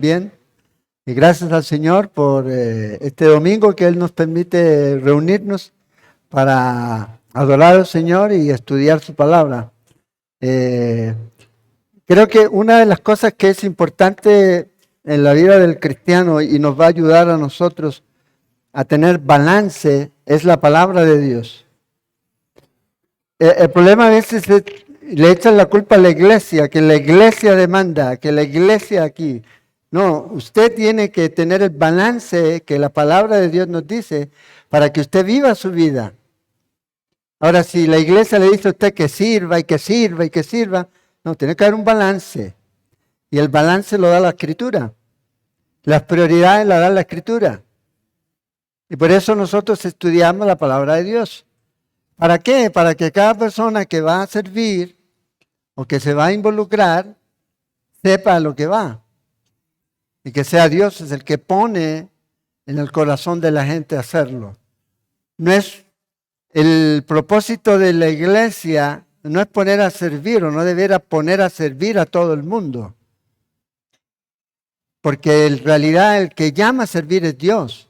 Bien. Y gracias al Señor por este domingo que Él nos permite reunirnos para adorar al Señor y estudiar su palabra. Eh, Creo que una de las cosas que es importante en la vida del cristiano y nos va a ayudar a nosotros a tener balance es la palabra de Dios. El problema a veces es, le echan la culpa a la iglesia, que la iglesia demanda, que la iglesia aquí. No, usted tiene que tener el balance que la palabra de Dios nos dice para que usted viva su vida. Ahora, si la iglesia le dice a usted que sirva y que sirva y que sirva, no, tiene que haber un balance. Y el balance lo da la Escritura. Las prioridades las da la Escritura. Y por eso nosotros estudiamos la palabra de Dios. ¿Para qué? Para que cada persona que va a servir o que se va a involucrar sepa a lo que va. Y que sea Dios es el que pone en el corazón de la gente hacerlo. No es el propósito de la iglesia, no es poner a servir o no debiera poner a servir a todo el mundo. Porque en realidad el que llama a servir es Dios.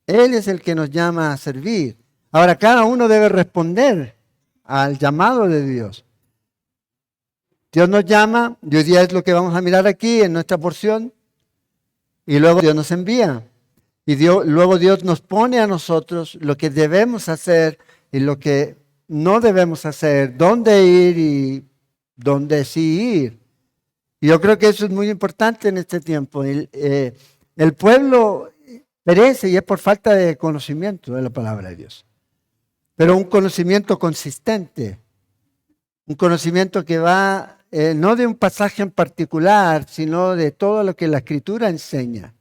Él es el que nos llama a servir. Ahora cada uno debe responder al llamado de Dios. Dios nos llama, y hoy día es lo que vamos a mirar aquí en nuestra porción, y luego Dios nos envía. Y luego Dios nos pone a nosotros lo que debemos hacer y lo que no debemos hacer, dónde ir y dónde sí ir. Y yo creo que eso es muy importante en este tiempo. El pueblo perece y es por falta de conocimiento de la palabra de Dios. Pero un conocimiento consistente, un conocimiento que va no de un pasaje en particular, sino de todo lo que la Escritura enseña.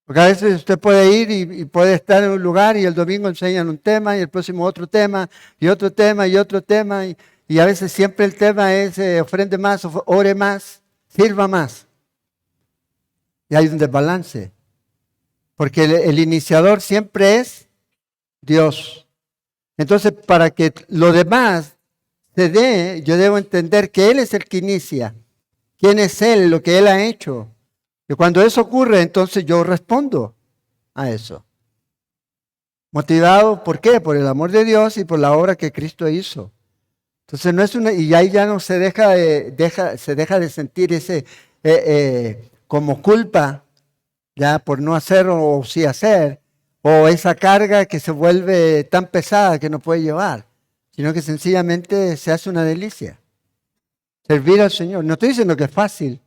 Porque a veces usted puede ir y puede estar en un lugar y el domingo enseñan un tema y el próximo otro tema y otro tema y otro tema. Y a veces siempre el tema es ofrende más, ore más, sirva más. Y hay un desbalance. Porque el iniciador siempre es Dios. Entonces, para que lo demás se dé, yo debo entender que Él es el que inicia. ¿Quién es Él? Lo que Él ha hecho. Y cuando eso ocurre, entonces yo respondo a eso. Motivado, ¿por qué? Por el amor de Dios y por la obra que Cristo hizo. Entonces no es una, y ahí ya no se deja de sentir ese como culpa, ya por no hacer o sí hacer, o esa carga que se vuelve tan pesada que no puede llevar, sino que sencillamente se hace una delicia. Servir al Señor. No estoy diciendo que es fácil,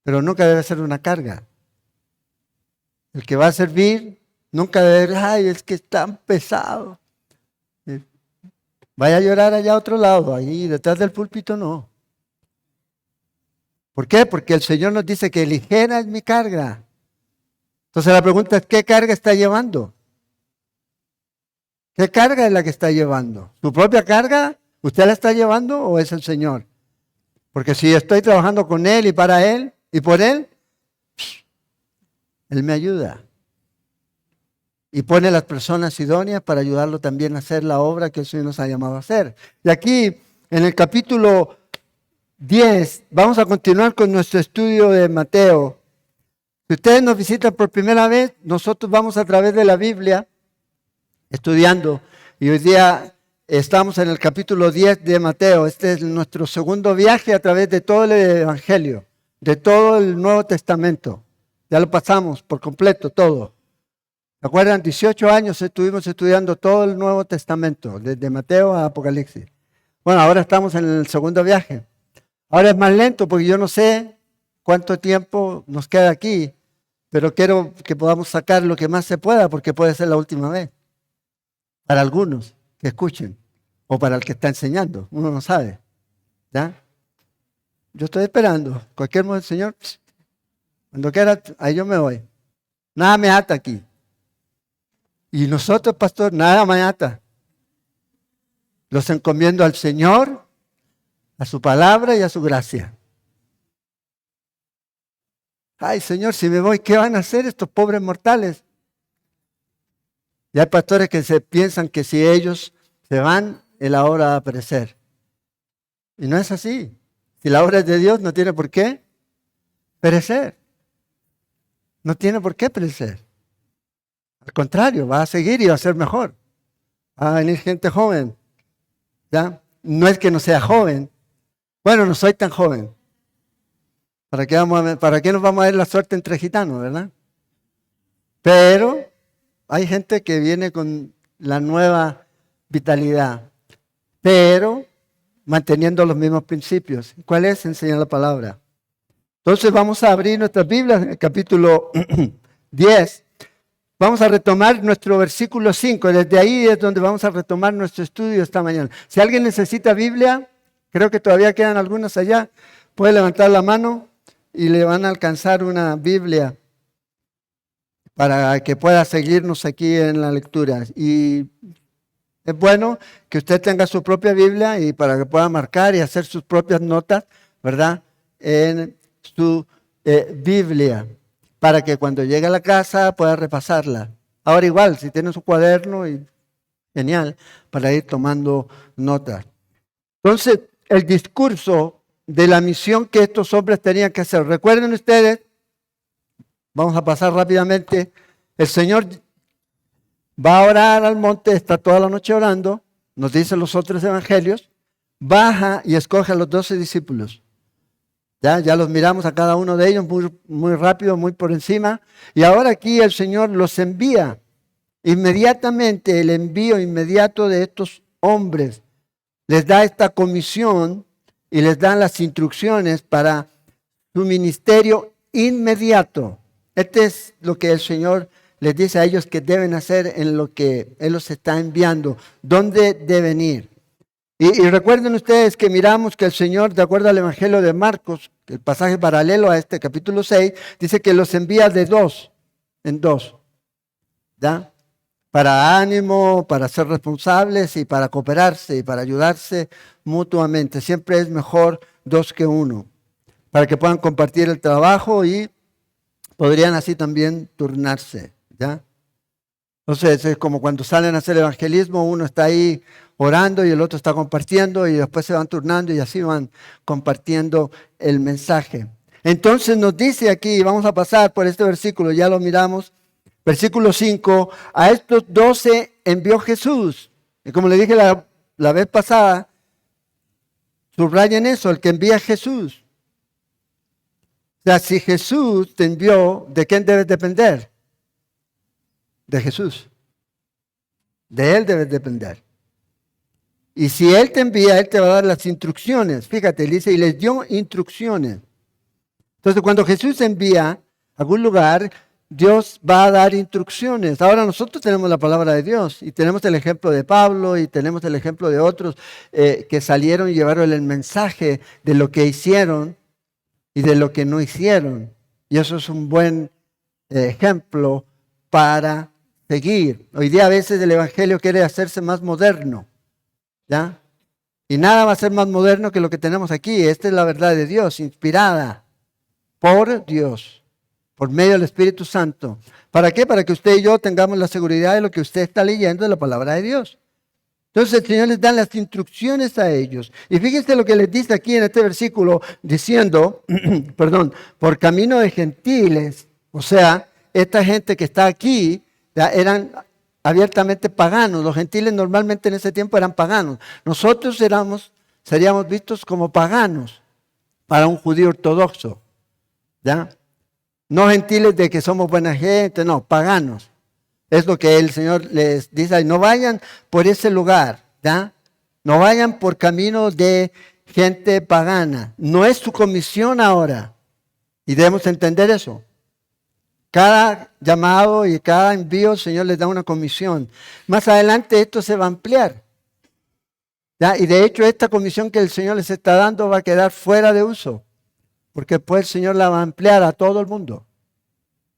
pero nunca debe ser una carga. El que va a servir nunca debe, ay, es que es tan pesado. Vaya a llorar allá a otro lado, ahí detrás del púlpito no. ¿Por qué? Porque el Señor nos dice que ligera es mi carga. Entonces la pregunta es, ¿qué carga está llevando? ¿Qué carga es la que está llevando? ¿Su propia carga? ¿Usted la está llevando o es el Señor? Porque si estoy trabajando con Él y para Él y por Él, Él me ayuda. Y pone las personas idóneas para ayudarlo también a hacer la obra que el Señor nos ha llamado a hacer. Y aquí, en el capítulo 10, vamos a continuar con nuestro estudio de Mateo. Si ustedes nos visitan por primera vez, nosotros vamos a través de la Biblia estudiando. Y hoy día estamos en el capítulo 10 de Mateo. Este es nuestro segundo viaje a través de todo el Evangelio, de todo el Nuevo Testamento. Ya lo pasamos por completo, todo. ¿Se acuerdan? 18 años estuvimos estudiando todo el Nuevo Testamento, desde Mateo a Apocalipsis. Bueno, ahora estamos en el segundo viaje. Ahora es más lento porque yo no sé cuánto tiempo nos queda aquí, pero quiero que podamos sacar lo que más se pueda porque puede ser la última vez. Para algunos que escuchen o para el que está enseñando, uno no sabe. ¿Ya? Yo estoy esperando. Cualquier momento, Señor, cuando quiera, ahí yo me voy. Nada me ata aquí. Y nosotros, pastor, nada me ata. Los encomiendo al Señor, a su palabra y a su gracia. Ay, Señor, si me voy, ¿qué van a hacer estos pobres mortales? Y hay pastores que se piensan que si ellos se van, Él ahora va a aparecer. Y no es así. Si la obra es de Dios, no tiene por qué perecer. No tiene por qué perecer. Al contrario, va a seguir y va a ser mejor. Va a venir gente joven. ¿Ya? No es que no sea joven. Bueno, no soy tan joven. ¿Para qué nos vamos a ver la suerte entre gitanos, verdad? Pero hay gente que viene con la nueva vitalidad, pero manteniendo los mismos principios. ¿Cuál es? Enseñar la palabra. Entonces vamos a abrir nuestras Biblias en el capítulo 10. Vamos a retomar nuestro versículo 5. Desde ahí es donde vamos a retomar nuestro estudio esta mañana. Si alguien necesita Biblia, creo que todavía quedan algunas allá, puede levantar la mano y le van a alcanzar una Biblia para que pueda seguirnos aquí en la lectura. Y es bueno que usted tenga su propia Biblia y para que pueda marcar y hacer sus propias notas, ¿verdad? En su Biblia, para que cuando llegue a la casa pueda repasarla. Ahora igual, si tiene su cuaderno, genial, para ir tomando notas. Entonces, el discurso de la misión que estos hombres tenían que hacer. Recuerden ustedes, vamos a pasar rápidamente, el Señor va a orar al monte, está toda la noche orando, nos dicen los otros evangelios, baja y escoge a los 12 discípulos. Ya los miramos a cada uno de ellos muy rápido, muy por encima, y ahora aquí el Señor los envía. Inmediatamente, el envío inmediato de estos hombres les da esta comisión y les dan las instrucciones para su ministerio inmediato. Este es lo que el Señor les dice a ellos que deben hacer en lo que Él los está enviando, dónde deben ir. Y recuerden ustedes que miramos que el Señor, de acuerdo al Evangelio de Marcos, el pasaje paralelo a este capítulo 6, dice que los envía de dos en dos, ¿ya? Para ánimo, para ser responsables y para cooperarse y para ayudarse mutuamente. Siempre es mejor dos que uno, para que puedan compartir el trabajo y podrían así también turnarse, ¿ya? Entonces es como cuando salen a hacer evangelismo, uno está ahí orando y el otro está compartiendo y después se van turnando y así van compartiendo el mensaje. Entonces nos dice aquí, vamos a pasar por este versículo, ya lo miramos, versículo 5, a estos 12 envió Jesús. Y como le dije la vez pasada, subrayen eso, el que envía es Jesús. O sea, si Jesús te envió, ¿de quién debes depender? De Jesús. De Él debes depender. Y si Él te envía, Él te va a dar las instrucciones. Fíjate, Él dice, y les dio instrucciones. Entonces, cuando Jesús envía a algún lugar, Dios va a dar instrucciones. Ahora nosotros tenemos la palabra de Dios y tenemos el ejemplo de Pablo y tenemos el ejemplo de otros que salieron y llevaron el mensaje de lo que hicieron y de lo que no hicieron. Y eso es un buen ejemplo para seguir. Hoy día a veces el Evangelio quiere hacerse más moderno, ¿ya? Y nada va a ser más moderno que lo que tenemos aquí. Esta es la verdad de Dios, inspirada por Dios, por medio del Espíritu Santo. ¿Para qué? Para que usted y yo tengamos la seguridad de lo que usted está leyendo de la palabra de Dios. Entonces el Señor les da las instrucciones a ellos. Y fíjense lo que les dice aquí en este versículo, diciendo, perdón, por camino de gentiles. O sea, esta gente que está aquí ya eran abiertamente paganos. Los gentiles normalmente en ese tiempo eran paganos. Nosotros seríamos vistos como paganos para un judío ortodoxo, ¿ya? No gentiles de que somos buena gente, no, paganos. Es lo que el Señor les dice, no vayan por ese lugar, ¿ya? No vayan por camino de gente pagana. No es su comisión ahora. Y debemos entender eso. Cada llamado y cada envío, el Señor les da una comisión. Más adelante esto se va a ampliar, ¿ya? Y de hecho esta comisión que el Señor les está dando va a quedar fuera de uso. Porque después el Señor la va a ampliar a todo el mundo.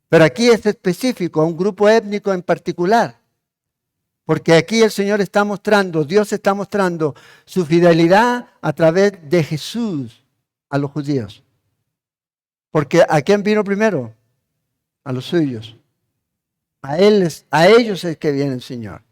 Pero aquí es específico, a un grupo étnico en particular. Porque aquí el Señor está mostrando, Dios está mostrando su fidelidad a través de Jesús a los judíos. Porque ¿a quién vino primero? A los suyos. A ellos es que viene el Señor.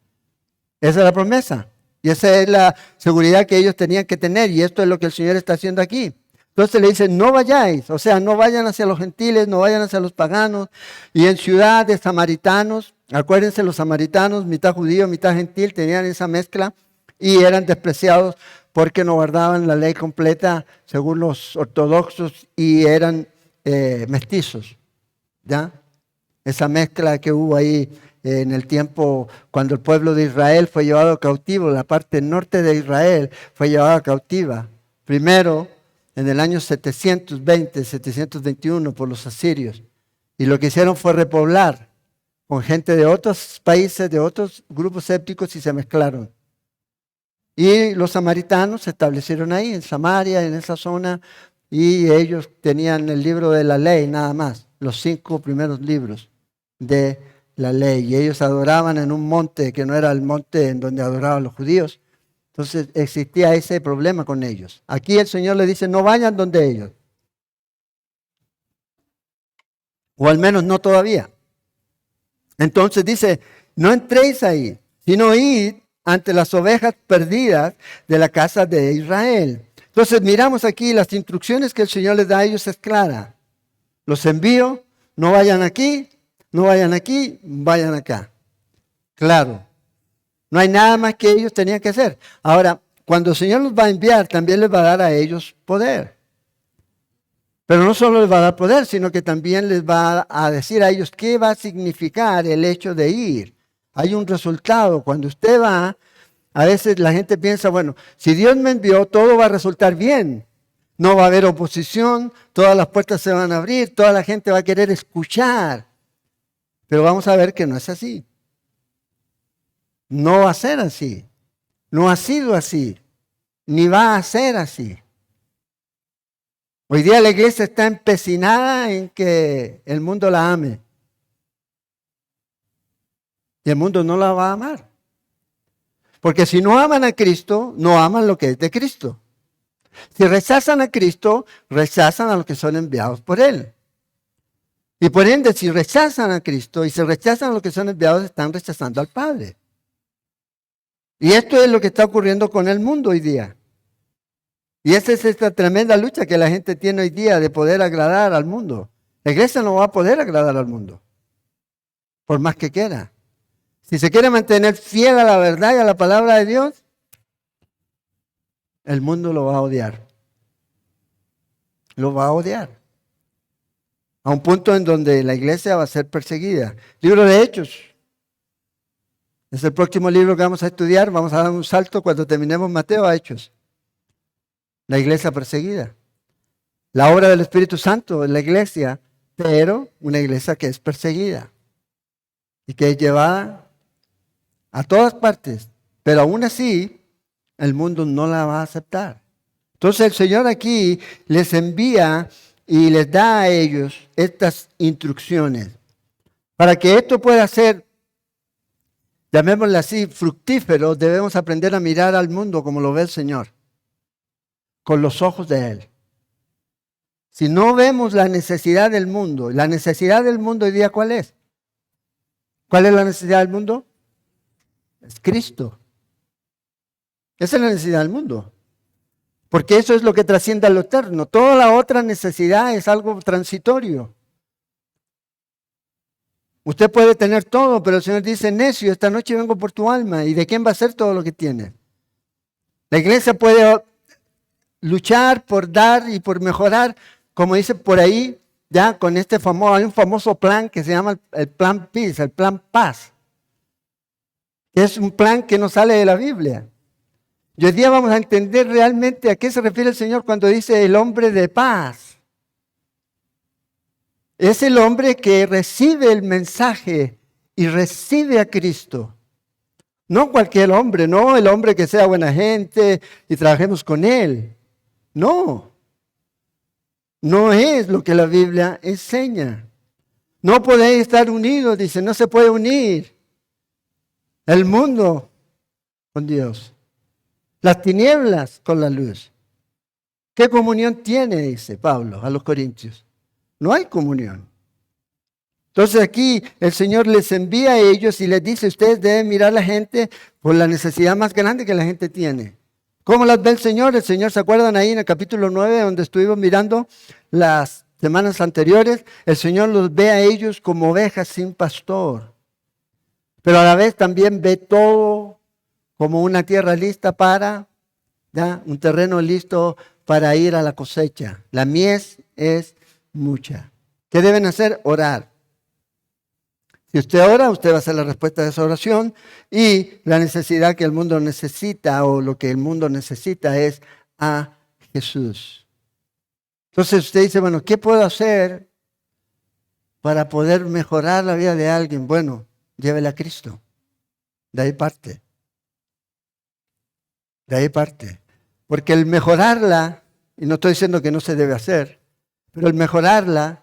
Esa es la promesa. Y esa es la seguridad que ellos tenían que tener. Y esto es lo que el Señor está haciendo aquí. Entonces le dice, no vayáis, o sea, no vayan hacia los gentiles, no vayan hacia los paganos. Y en ciudad de samaritanos, acuérdense, los samaritanos, mitad judío, mitad gentil, tenían esa mezcla y eran despreciados porque no guardaban la ley completa según los ortodoxos y eran mestizos, ¿ya? Esa mezcla que hubo ahí en el tiempo cuando el pueblo de Israel fue llevado cautivo, la parte norte de Israel fue llevada cautiva. Primero, en el año 720, 721 por los asirios. Y lo que hicieron fue repoblar con gente de otros países, de otros grupos étnicos y se mezclaron. Y los samaritanos se establecieron ahí, en Samaria, en esa zona, y ellos tenían el libro de la ley nada más, los 5 primeros libros de la ley. Y ellos adoraban en un monte que no era el monte en donde adoraban los judíos. Entonces existía ese problema con ellos. Aquí el Señor le dice, no vayan donde ellos. O al menos no todavía. Entonces dice, no entréis ahí, sino id ante las ovejas perdidas de la casa de Israel. Entonces miramos aquí las instrucciones que el Señor les da a ellos es clara. Los envío, no vayan aquí, no vayan aquí, vayan acá. Claro. No hay nada más que ellos tenían que hacer. Ahora, cuando el Señor los va a enviar, también les va a dar a ellos poder. Pero no solo les va a dar poder, sino que también les va a decir a ellos qué va a significar el hecho de ir. Hay un resultado. Cuando usted va, a veces la gente piensa, bueno, si Dios me envió, todo va a resultar bien. No va a haber oposición, todas las puertas se van a abrir, toda la gente va a querer escuchar. Pero vamos a ver que no es así. No va a ser así. No ha sido así. Ni va a ser así. Hoy día la iglesia está empecinada en que el mundo la ame. Y el mundo no la va a amar. Porque si no aman a Cristo, no aman lo que es de Cristo. Si rechazan a Cristo, rechazan a los que son enviados por Él. Y por ende, si rechazan a Cristo y se rechazan a los que son enviados, están rechazando al Padre. Y esto es lo que está ocurriendo con el mundo hoy día. Y esa es esta tremenda lucha que la gente tiene hoy día de poder agradar al mundo. La iglesia no va a poder agradar al mundo, por más que quiera. Si se quiere mantener fiel a la verdad y a la palabra de Dios, el mundo lo va a odiar. Lo va a odiar. A un punto en donde la iglesia va a ser perseguida. Libro de Hechos. Es el próximo libro que vamos a estudiar. Vamos a dar un salto cuando terminemos Mateo a Hechos. La iglesia perseguida. La obra del Espíritu Santo en la iglesia, pero una iglesia que es perseguida y que es llevada a todas partes. Pero aún así, el mundo no la va a aceptar. Entonces el Señor aquí les envía y les da a ellos estas instrucciones. Para que esto pueda ser, llamémosle así, fructífero, debemos aprender a mirar al mundo como lo ve el Señor, con los ojos de Él. Si no vemos la necesidad del mundo, la necesidad del mundo hoy día, ¿cuál es? ¿Cuál es la necesidad del mundo? Es Cristo. Esa es la necesidad del mundo. Porque eso es lo que trasciende a lo eterno. Toda la otra necesidad es algo transitorio. Usted puede tener todo, pero el Señor dice, necio, esta noche vengo por tu alma. ¿Y de quién va a ser todo lo que tiene? La iglesia puede luchar por dar y por mejorar, como dice por ahí, ya con este famoso, hay un famoso plan que se llama el plan Peace, el plan Paz. Es un plan que no sale de la Biblia. Y hoy día vamos a entender realmente a qué se refiere el Señor cuando dice el hombre de paz. Es el hombre que recibe el mensaje y recibe a Cristo. No cualquier hombre, no el hombre que sea buena gente y trabajemos con él. No. No es lo que la Biblia enseña. No podéis estar unidos, dice, no se puede unir el mundo con Dios. Las tinieblas con la luz. ¿Qué comunión tiene? Dice Pablo a los Corintios. No hay comunión. Entonces aquí el Señor les envía a ellos y les dice, ustedes deben mirar a la gente por la necesidad más grande que la gente tiene. ¿Cómo las ve el Señor? El Señor, ¿se acuerdan ahí en el capítulo 9, donde estuvimos mirando las semanas anteriores? El Señor los ve a ellos como ovejas sin pastor, pero a la vez también ve todo como una tierra lista para, ¿ya? Un terreno listo para ir a la cosecha. La mies es mucha. ¿Qué deben hacer? Orar. Si usted ora, usted va a hacer la respuesta de esa oración, y la necesidad que el mundo necesita, o lo que el mundo necesita, es a Jesús. Entonces usted dice, bueno, ¿qué puedo hacer para poder mejorar la vida de alguien? Bueno, llévela a Cristo. De ahí parte. De ahí parte. Porque el mejorarla, y no estoy diciendo que no se debe hacer, pero el mejorarla,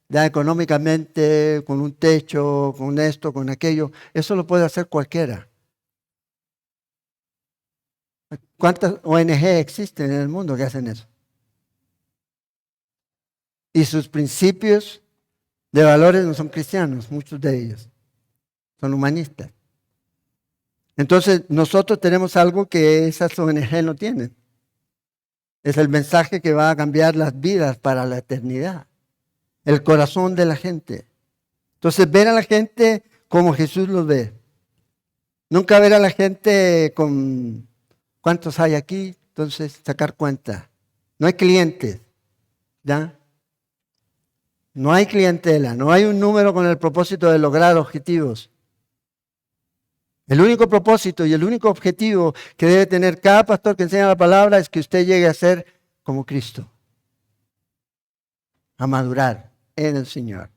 ya económicamente, con un techo, con esto, con aquello, eso lo puede hacer cualquiera. ¿Cuántas ONG existen en el mundo que hacen eso? Y sus principios de valores no son cristianos, muchos de ellos. Son humanistas. Entonces, nosotros tenemos algo que esas ONG no tienen. Es el mensaje que va a cambiar las vidas para la eternidad. El corazón de la gente. Entonces, ver a la gente como Jesús los ve. Nunca ver a la gente con cuántos hay aquí, entonces sacar cuenta. No hay clientes, ¿ya? No hay clientela, no hay un número con el propósito de lograr objetivos. El único propósito y el único objetivo que debe tener cada pastor que enseña la palabra es que usted llegue a ser como Cristo. A madurar en el Señor.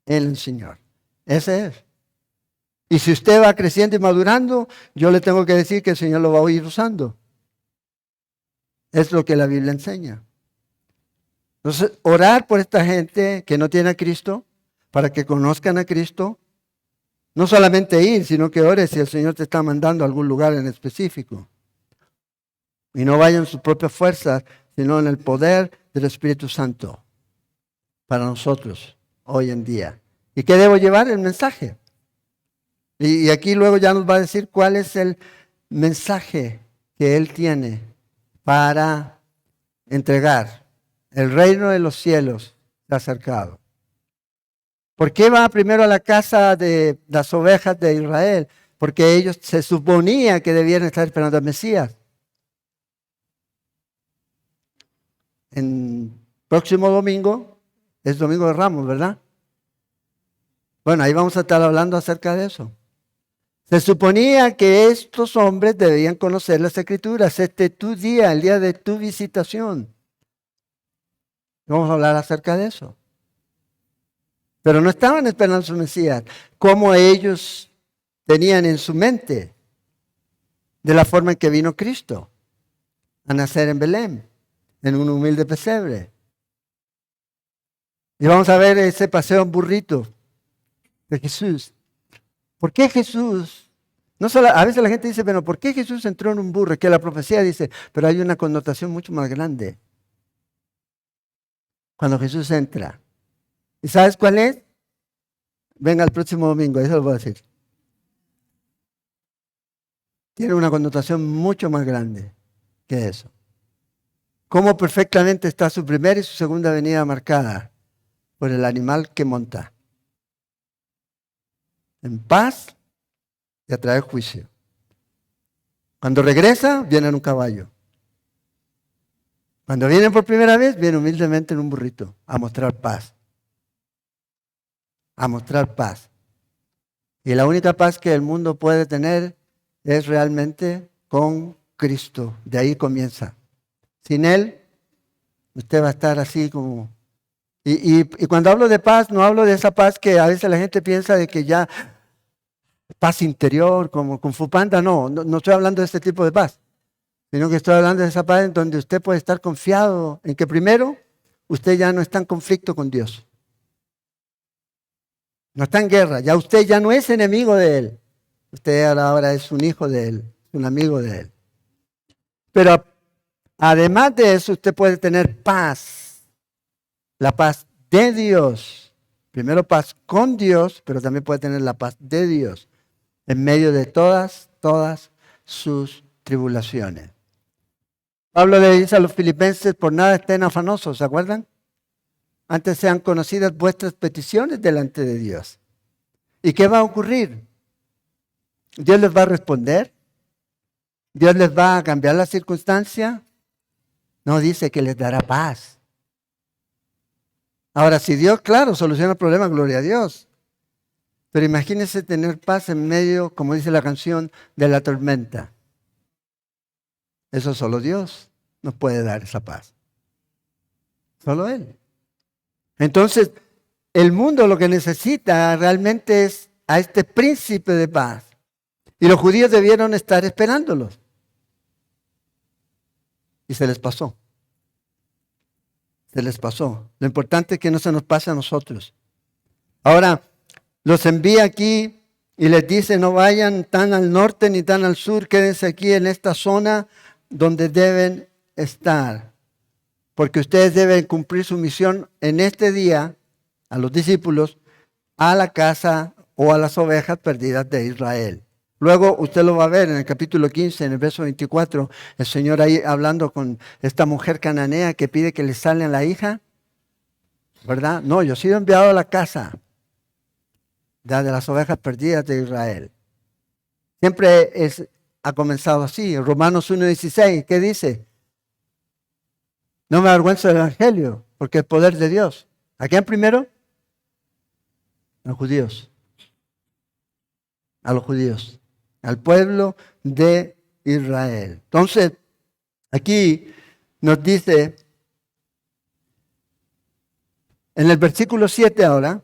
En el Señor. Ese es. Y si usted va creciendo y madurando, yo le tengo que decir que el Señor lo va a ir usando. Es lo que la Biblia enseña. Entonces, orar por esta gente que no tiene a Cristo, para que conozcan a Cristo. No solamente ir, sino que ores si el Señor te está mandando a algún lugar en específico. Y no vaya en sus propias fuerzas, sino en el poder del Espíritu Santo para nosotros hoy en día. ¿Y qué debo llevar? El mensaje. Y aquí luego ya nos va a decir cuál es el mensaje que Él tiene para entregar. El reino de los cielos se ha acercado. ¿Por qué va primero a la casa de las ovejas de Israel? Porque ellos se suponía que debían estar esperando al Mesías. En próximo domingo, es Domingo de Ramos, ¿verdad? Bueno, ahí vamos a estar hablando acerca de eso. Se suponía que estos hombres debían conocer las Escrituras. Este es tu día, el día de tu visitación. Vamos a hablar acerca de eso. Pero no estaban esperando su Mesías, como ellos tenían en su mente, de la forma en que vino Cristo a nacer en Belén, en un humilde pesebre. Y vamos a ver ese paseo en burrito de Jesús. ¿Por qué Jesús? No solo, a veces la gente dice, pero ¿por qué Jesús entró en un burro? Que la profecía dice, pero hay una connotación mucho más grande. Cuando Jesús entra. ¿Y sabes cuál es? Venga el próximo domingo, eso lo voy a decir. Tiene una connotación mucho más grande que eso. Cómo perfectamente está su primera y su segunda venida marcada por el animal que monta. En paz y a traer juicio. Cuando regresa, viene en un caballo. Cuando viene por primera vez, viene humildemente en un burrito a mostrar paz. A mostrar paz. Y la única paz que el mundo puede tener es realmente con Cristo. De ahí comienza. Sin Él, usted va a estar así como... Y cuando hablo de paz, no hablo de esa paz que a veces la gente piensa de que ya... Paz interior, como Kung Fu Panda, no estoy hablando de este tipo de paz. Sino que estoy hablando de esa paz en donde usted puede estar confiado en que primero, usted ya no está en conflicto con Dios. No está en guerra, ya usted ya no es enemigo de Él. Usted ahora es un hijo de Él, un amigo de Él. Pero además de eso, usted puede tener paz. La paz de Dios. Primero paz con Dios, pero también puede tener la paz de Dios. En medio de todas sus tribulaciones. Pablo le dice a los filipenses, por nada estén afanosos, ¿se acuerdan? Antes sean conocidas vuestras peticiones delante de Dios. ¿Y qué va a ocurrir? ¿Dios les va a responder? ¿Dios les va a cambiar la circunstancia? No, dice que les dará paz. Ahora, si Dios, claro, soluciona el problema, gloria a Dios. Pero imagínense tener paz en medio, como dice la canción, de la tormenta. Eso solo Dios nos puede dar esa paz. Solo Él. Entonces, el mundo lo que necesita realmente es a este príncipe de paz. Y los judíos debieron estar esperándolos. Y se les pasó. Se les pasó. Lo importante es que no se nos pase a nosotros. Ahora, los envía aquí y les dice, no vayan tan al norte ni tan al sur, quédense aquí en esta zona donde deben estar. Porque ustedes deben cumplir su misión en este día, a los discípulos, a la casa o a las ovejas perdidas de Israel. Luego usted lo va a ver en el capítulo 15, en el verso 24, el Señor ahí hablando con esta mujer cananea que pide que le salga la hija, ¿verdad? No, yo he sido enviado a la casa de las ovejas perdidas de Israel. Siempre ha comenzado así. En Romanos 1:16, ¿qué dice? No me avergüenzo del Evangelio, porque es poder de Dios. ¿A quién primero? A los judíos. A los judíos. Al pueblo de Israel. Entonces, aquí nos dice, en el versículo 7 ahora,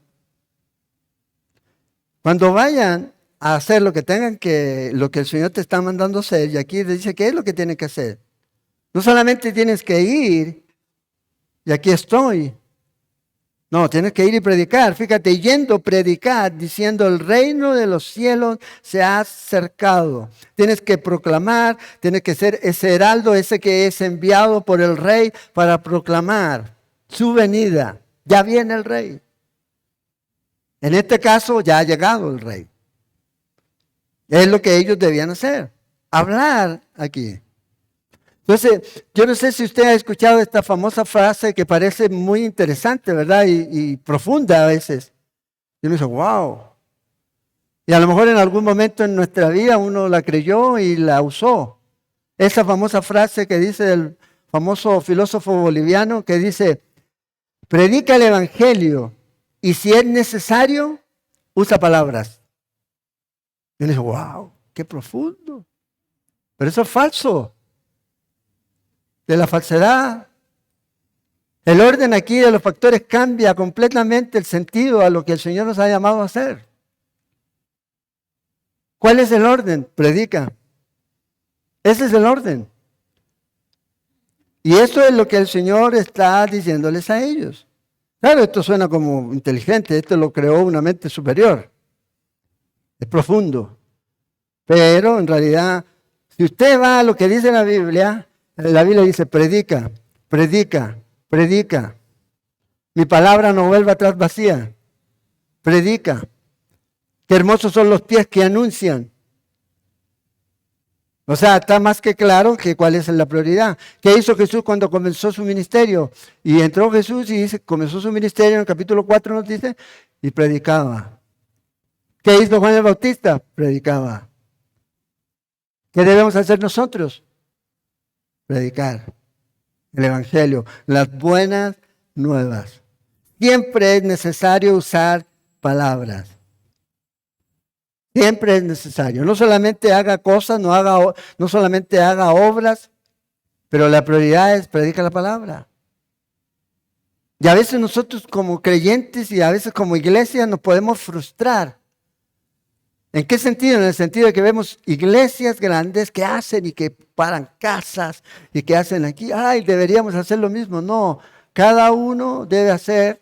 cuando vayan a hacer lo que lo que el Señor te está mandando hacer, y aquí dice, ¿qué es lo que tienes que hacer? No solamente tienes que ir, y aquí estoy. No, tienes que ir y predicar. Fíjate, yendo a predicar, diciendo el reino de los cielos se ha acercado. Tienes que proclamar, tienes que ser ese heraldo, ese que es enviado por el rey para proclamar su venida. Ya viene el rey. En este caso ya ha llegado el rey. Es lo que ellos debían hacer. Hablar aquí. Entonces, yo no sé si usted ha escuchado esta famosa frase que parece muy interesante, ¿verdad? Y profunda a veces. Y uno dice, wow. Y a lo mejor en algún momento en nuestra vida uno la creyó y la usó. Esa famosa frase que dice el famoso filósofo boliviano que dice, predica el evangelio y si es necesario, usa palabras. Y uno dice, wow, qué profundo. Pero eso es falso. De la falsedad. El orden aquí de los factores cambia completamente el sentido a lo que el Señor nos ha llamado a hacer. ¿Cuál es el orden? Predica. Ese es el orden. Y eso es lo que el Señor está diciéndoles a ellos. Claro, esto suena como inteligente, esto lo creó una mente superior. Es profundo. Pero en realidad, si usted va a lo que dice la Biblia dice, predica, predica, predica. Mi palabra no vuelva atrás vacía. Predica. Qué hermosos son los pies que anuncian. O sea, está más que claro que cuál es la prioridad. ¿Qué hizo Jesús cuando comenzó su ministerio? Y entró Jesús y dice, comenzó su ministerio, en el capítulo 4 nos dice, y predicaba. ¿Qué hizo Juan el Bautista? Predicaba. ¿Qué debemos hacer nosotros? Predicar el Evangelio, las buenas nuevas. Siempre es necesario usar palabras. Siempre es necesario. No solamente haga cosas, no solamente haga obras, pero la prioridad es predicar la palabra. Y a veces nosotros como creyentes y a veces como iglesia nos podemos frustrar. ¿En qué sentido? En el sentido de que vemos iglesias grandes que hacen y que paran casas y que hacen aquí. Ay, deberíamos hacer lo mismo. No, cada uno debe hacer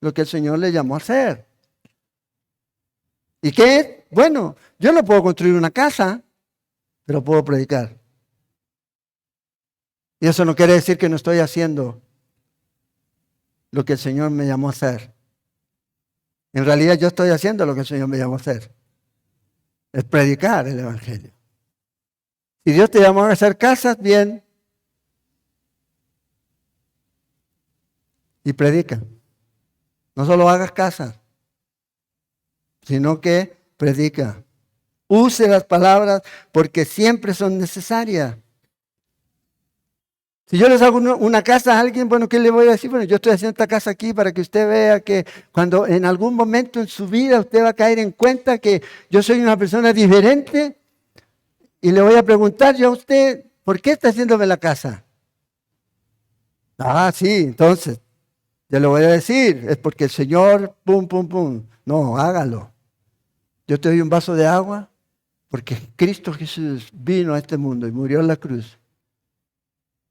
lo que el Señor le llamó a hacer. ¿Y qué es? Bueno, yo no puedo construir una casa, pero puedo predicar. Y eso no quiere decir que no estoy haciendo lo que el Señor me llamó a hacer. En realidad yo estoy haciendo lo que el Señor me llamó a hacer. Es predicar el Evangelio. Si Dios te llamó a hacer casas, bien. Y predica. No solo hagas casas, sino que predica. Use las palabras porque siempre son necesarias. Si yo les hago una casa a alguien, bueno, ¿qué le voy a decir? Bueno, yo estoy haciendo esta casa aquí para que usted vea que cuando en algún momento en su vida usted va a caer en cuenta que yo soy una persona diferente y le voy a preguntar yo a usted, ¿por qué está haciéndome la casa? Ah, sí, entonces, yo le voy a decir, es porque el Señor, pum, pum, pum. No, hágalo. Yo te doy un vaso de agua porque Cristo Jesús vino a este mundo y murió en la cruz.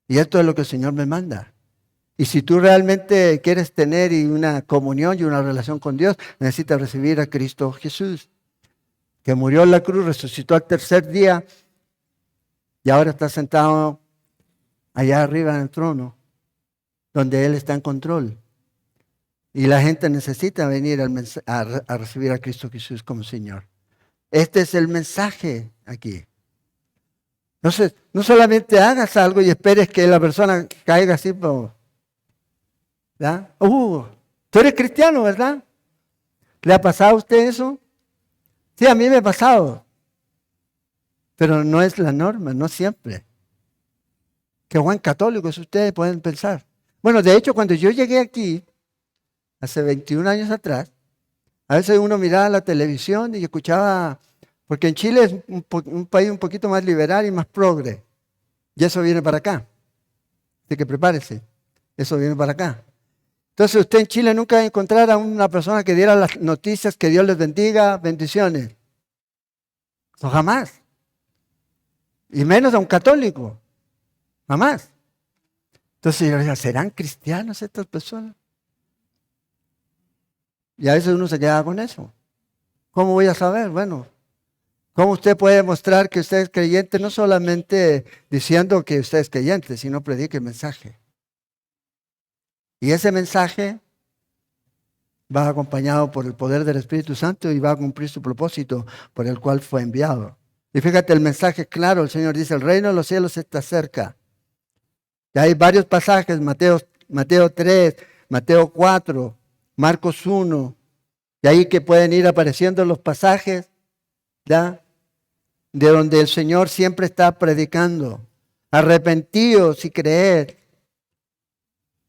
Y esto es lo que el Señor me manda. Y si tú realmente quieres tener una comunión y una relación con Dios, necesitas recibir a Cristo Jesús, que murió en la cruz, resucitó al tercer día y ahora está sentado allá arriba en el trono, donde Él está en control. Y la gente necesita venir a recibir a Cristo Jesús como Señor. Este es el mensaje aquí. Entonces, no solamente hagas algo y esperes que la persona caiga así, ¿verdad? Tú eres cristiano, ¿verdad? ¿Le ha pasado a usted eso? Sí, a mí me ha pasado. Pero no es la norma, no siempre. Qué buen católico es ustedes, pueden pensar. Bueno, de hecho, cuando yo llegué aquí, hace 21 años atrás, a veces uno miraba la televisión y escuchaba, porque en Chile es un país un poquito más liberal y más progre. Y eso viene para acá. Así que prepárese. Eso viene para acá. Entonces usted en Chile nunca va a encontrar a una persona que diera las noticias, que Dios les bendiga, bendiciones. Eso jamás. Y menos a un católico. Jamás. Entonces yo decía, ¿serán cristianos estas personas? Y a veces uno se queda con eso. ¿Cómo voy a saber? Bueno, ¿cómo usted puede mostrar que usted es creyente? No solamente diciendo que usted es creyente, sino predique el mensaje. Y ese mensaje va acompañado por el poder del Espíritu Santo y va a cumplir su propósito por el cual fue enviado. Y fíjate, el mensaje es claro. El Señor dice, el reino de los cielos está cerca. Y hay varios pasajes, Mateo 3, Mateo 4, Marcos 1, y ahí que pueden ir apareciendo los pasajes, ¿ya? De donde el Señor siempre está predicando. Arrepentíos y creed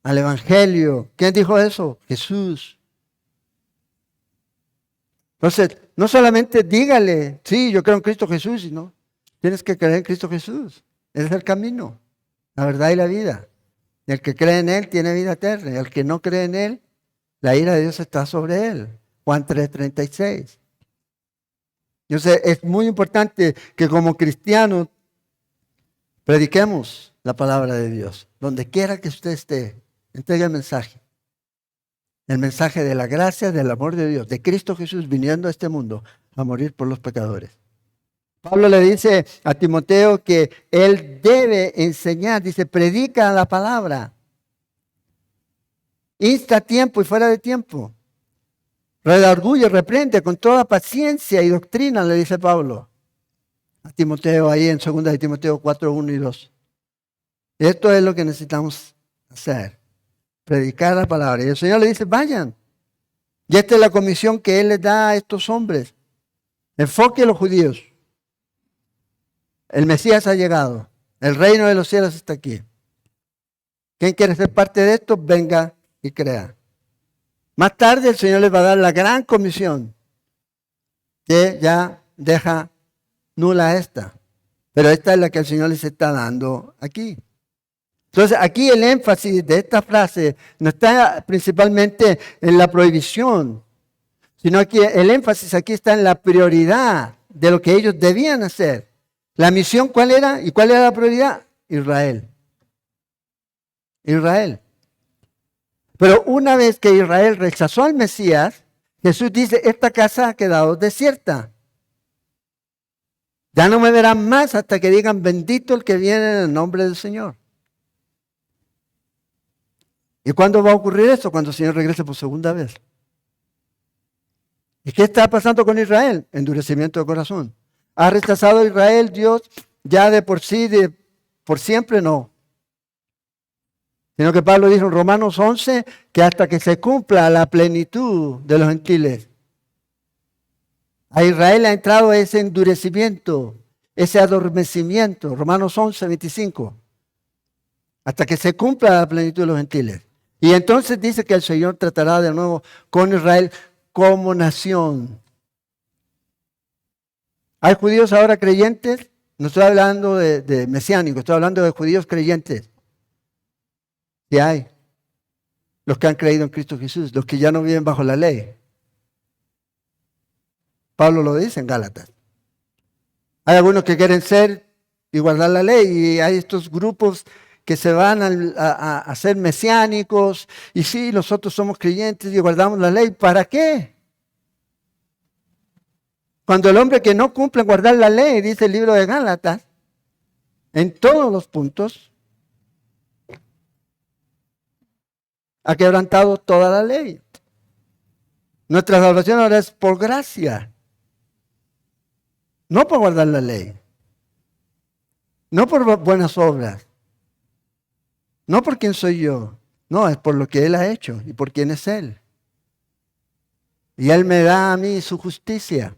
al Evangelio. ¿Quién dijo eso? Jesús. Entonces, no solamente dígale, sí, yo creo en Cristo Jesús, sino tienes que creer en Cristo Jesús. Ese es el camino, la verdad y la vida. Y el que cree en Él tiene vida eterna. Y el que no cree en Él, la ira de Dios está sobre él. Juan 3:36. Entonces, es muy importante que como cristianos prediquemos la palabra de Dios. Donde quiera que usted esté, entregue el mensaje. El mensaje de la gracia, del amor de Dios, de Cristo Jesús viniendo a este mundo a morir por los pecadores. Pablo le dice a Timoteo que él debe enseñar, dice, predica la palabra. Insta a tiempo y fuera de tiempo. Redarguye, reprende con toda paciencia y doctrina, le dice Pablo a Timoteo ahí en 2 de Timoteo 4, 1 y 2. Esto es lo que necesitamos hacer. Predicar la palabra. Y el Señor le dice, vayan. Y esta es la comisión que Él les da a estos hombres. Enfoque a los judíos. El Mesías ha llegado. El reino de los cielos está aquí. ¿Quién quiere ser parte de esto? Venga y crea. Más tarde el Señor les va a dar la gran comisión, que ya deja nula esta. Pero esta es la que el Señor les está dando aquí. Entonces aquí el énfasis de esta frase no está principalmente en la prohibición, sino que el énfasis aquí está en la prioridad de lo que ellos debían hacer. La misión, ¿cuál era? ¿Y cuál era la prioridad? Israel. Israel. Pero una vez que Israel rechazó al Mesías, Jesús dice, esta casa ha quedado desierta. Ya no me verán más hasta que digan, bendito el que viene en el nombre del Señor. ¿Y cuándo va a ocurrir eso? Cuando el Señor regrese por segunda vez. ¿Y qué está pasando con Israel? Endurecimiento de corazón. Ha rechazado a Israel Dios ya de por sí, por siempre no. Sino que Pablo dijo en Romanos 11 que hasta que se cumpla la plenitud de los gentiles. A Israel ha entrado ese endurecimiento, ese adormecimiento. Romanos 11, 25. Hasta que se cumpla la plenitud de los gentiles. Y entonces dice que el Señor tratará de nuevo con Israel como nación. ¿Hay judíos ahora creyentes? No estoy hablando de mesiánicos, estoy hablando de judíos creyentes. Sí hay. Los que han creído en Cristo Jesús, los que ya no viven bajo la ley. Pablo lo dice en Gálatas. Hay algunos que quieren ser y guardar la ley, y hay estos grupos que se van a ser mesiánicos, y sí, nosotros somos creyentes y guardamos la ley. ¿Para qué? Cuando el hombre que no cumple guardar la ley, dice el libro de Gálatas, en todos los puntos, ha quebrantado toda la ley. Nuestra salvación ahora es por gracia, no por guardar la ley, no por buenas obras, no por quién soy yo, no, es por lo que Él ha hecho y por quién es Él. Y Él me da a mí su justicia.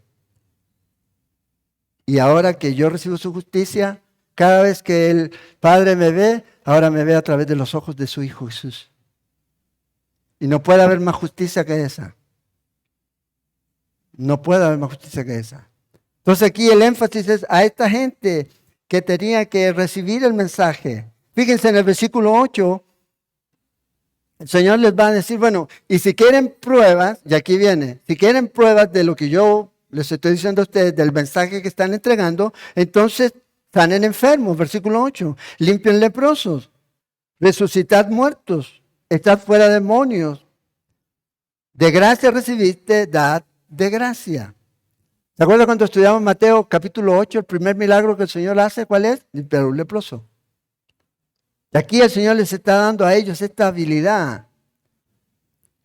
Y ahora que yo recibo su justicia, cada vez que el Padre me ve, ahora me ve a través de los ojos de su Hijo Jesús. Y no puede haber más justicia que esa. No puede haber más justicia que esa. Entonces aquí el énfasis es a esta gente que tenía que recibir el mensaje. Fíjense en el versículo 8, el Señor les va a decir, bueno, y si quieren pruebas, y aquí viene, si quieren pruebas de lo que yo les estoy diciendo a ustedes, del mensaje que están entregando, entonces sanen enfermos, versículo 8, limpien leprosos, resucitad muertos, echad fuera demonios, de gracia recibiste, dad de gracia. ¿Se acuerdan cuando estudiamos Mateo capítulo 8, el primer milagro que el Señor hace? ¿Cuál es? Limpiar un leproso. Y aquí el Señor les está dando a ellos esta habilidad.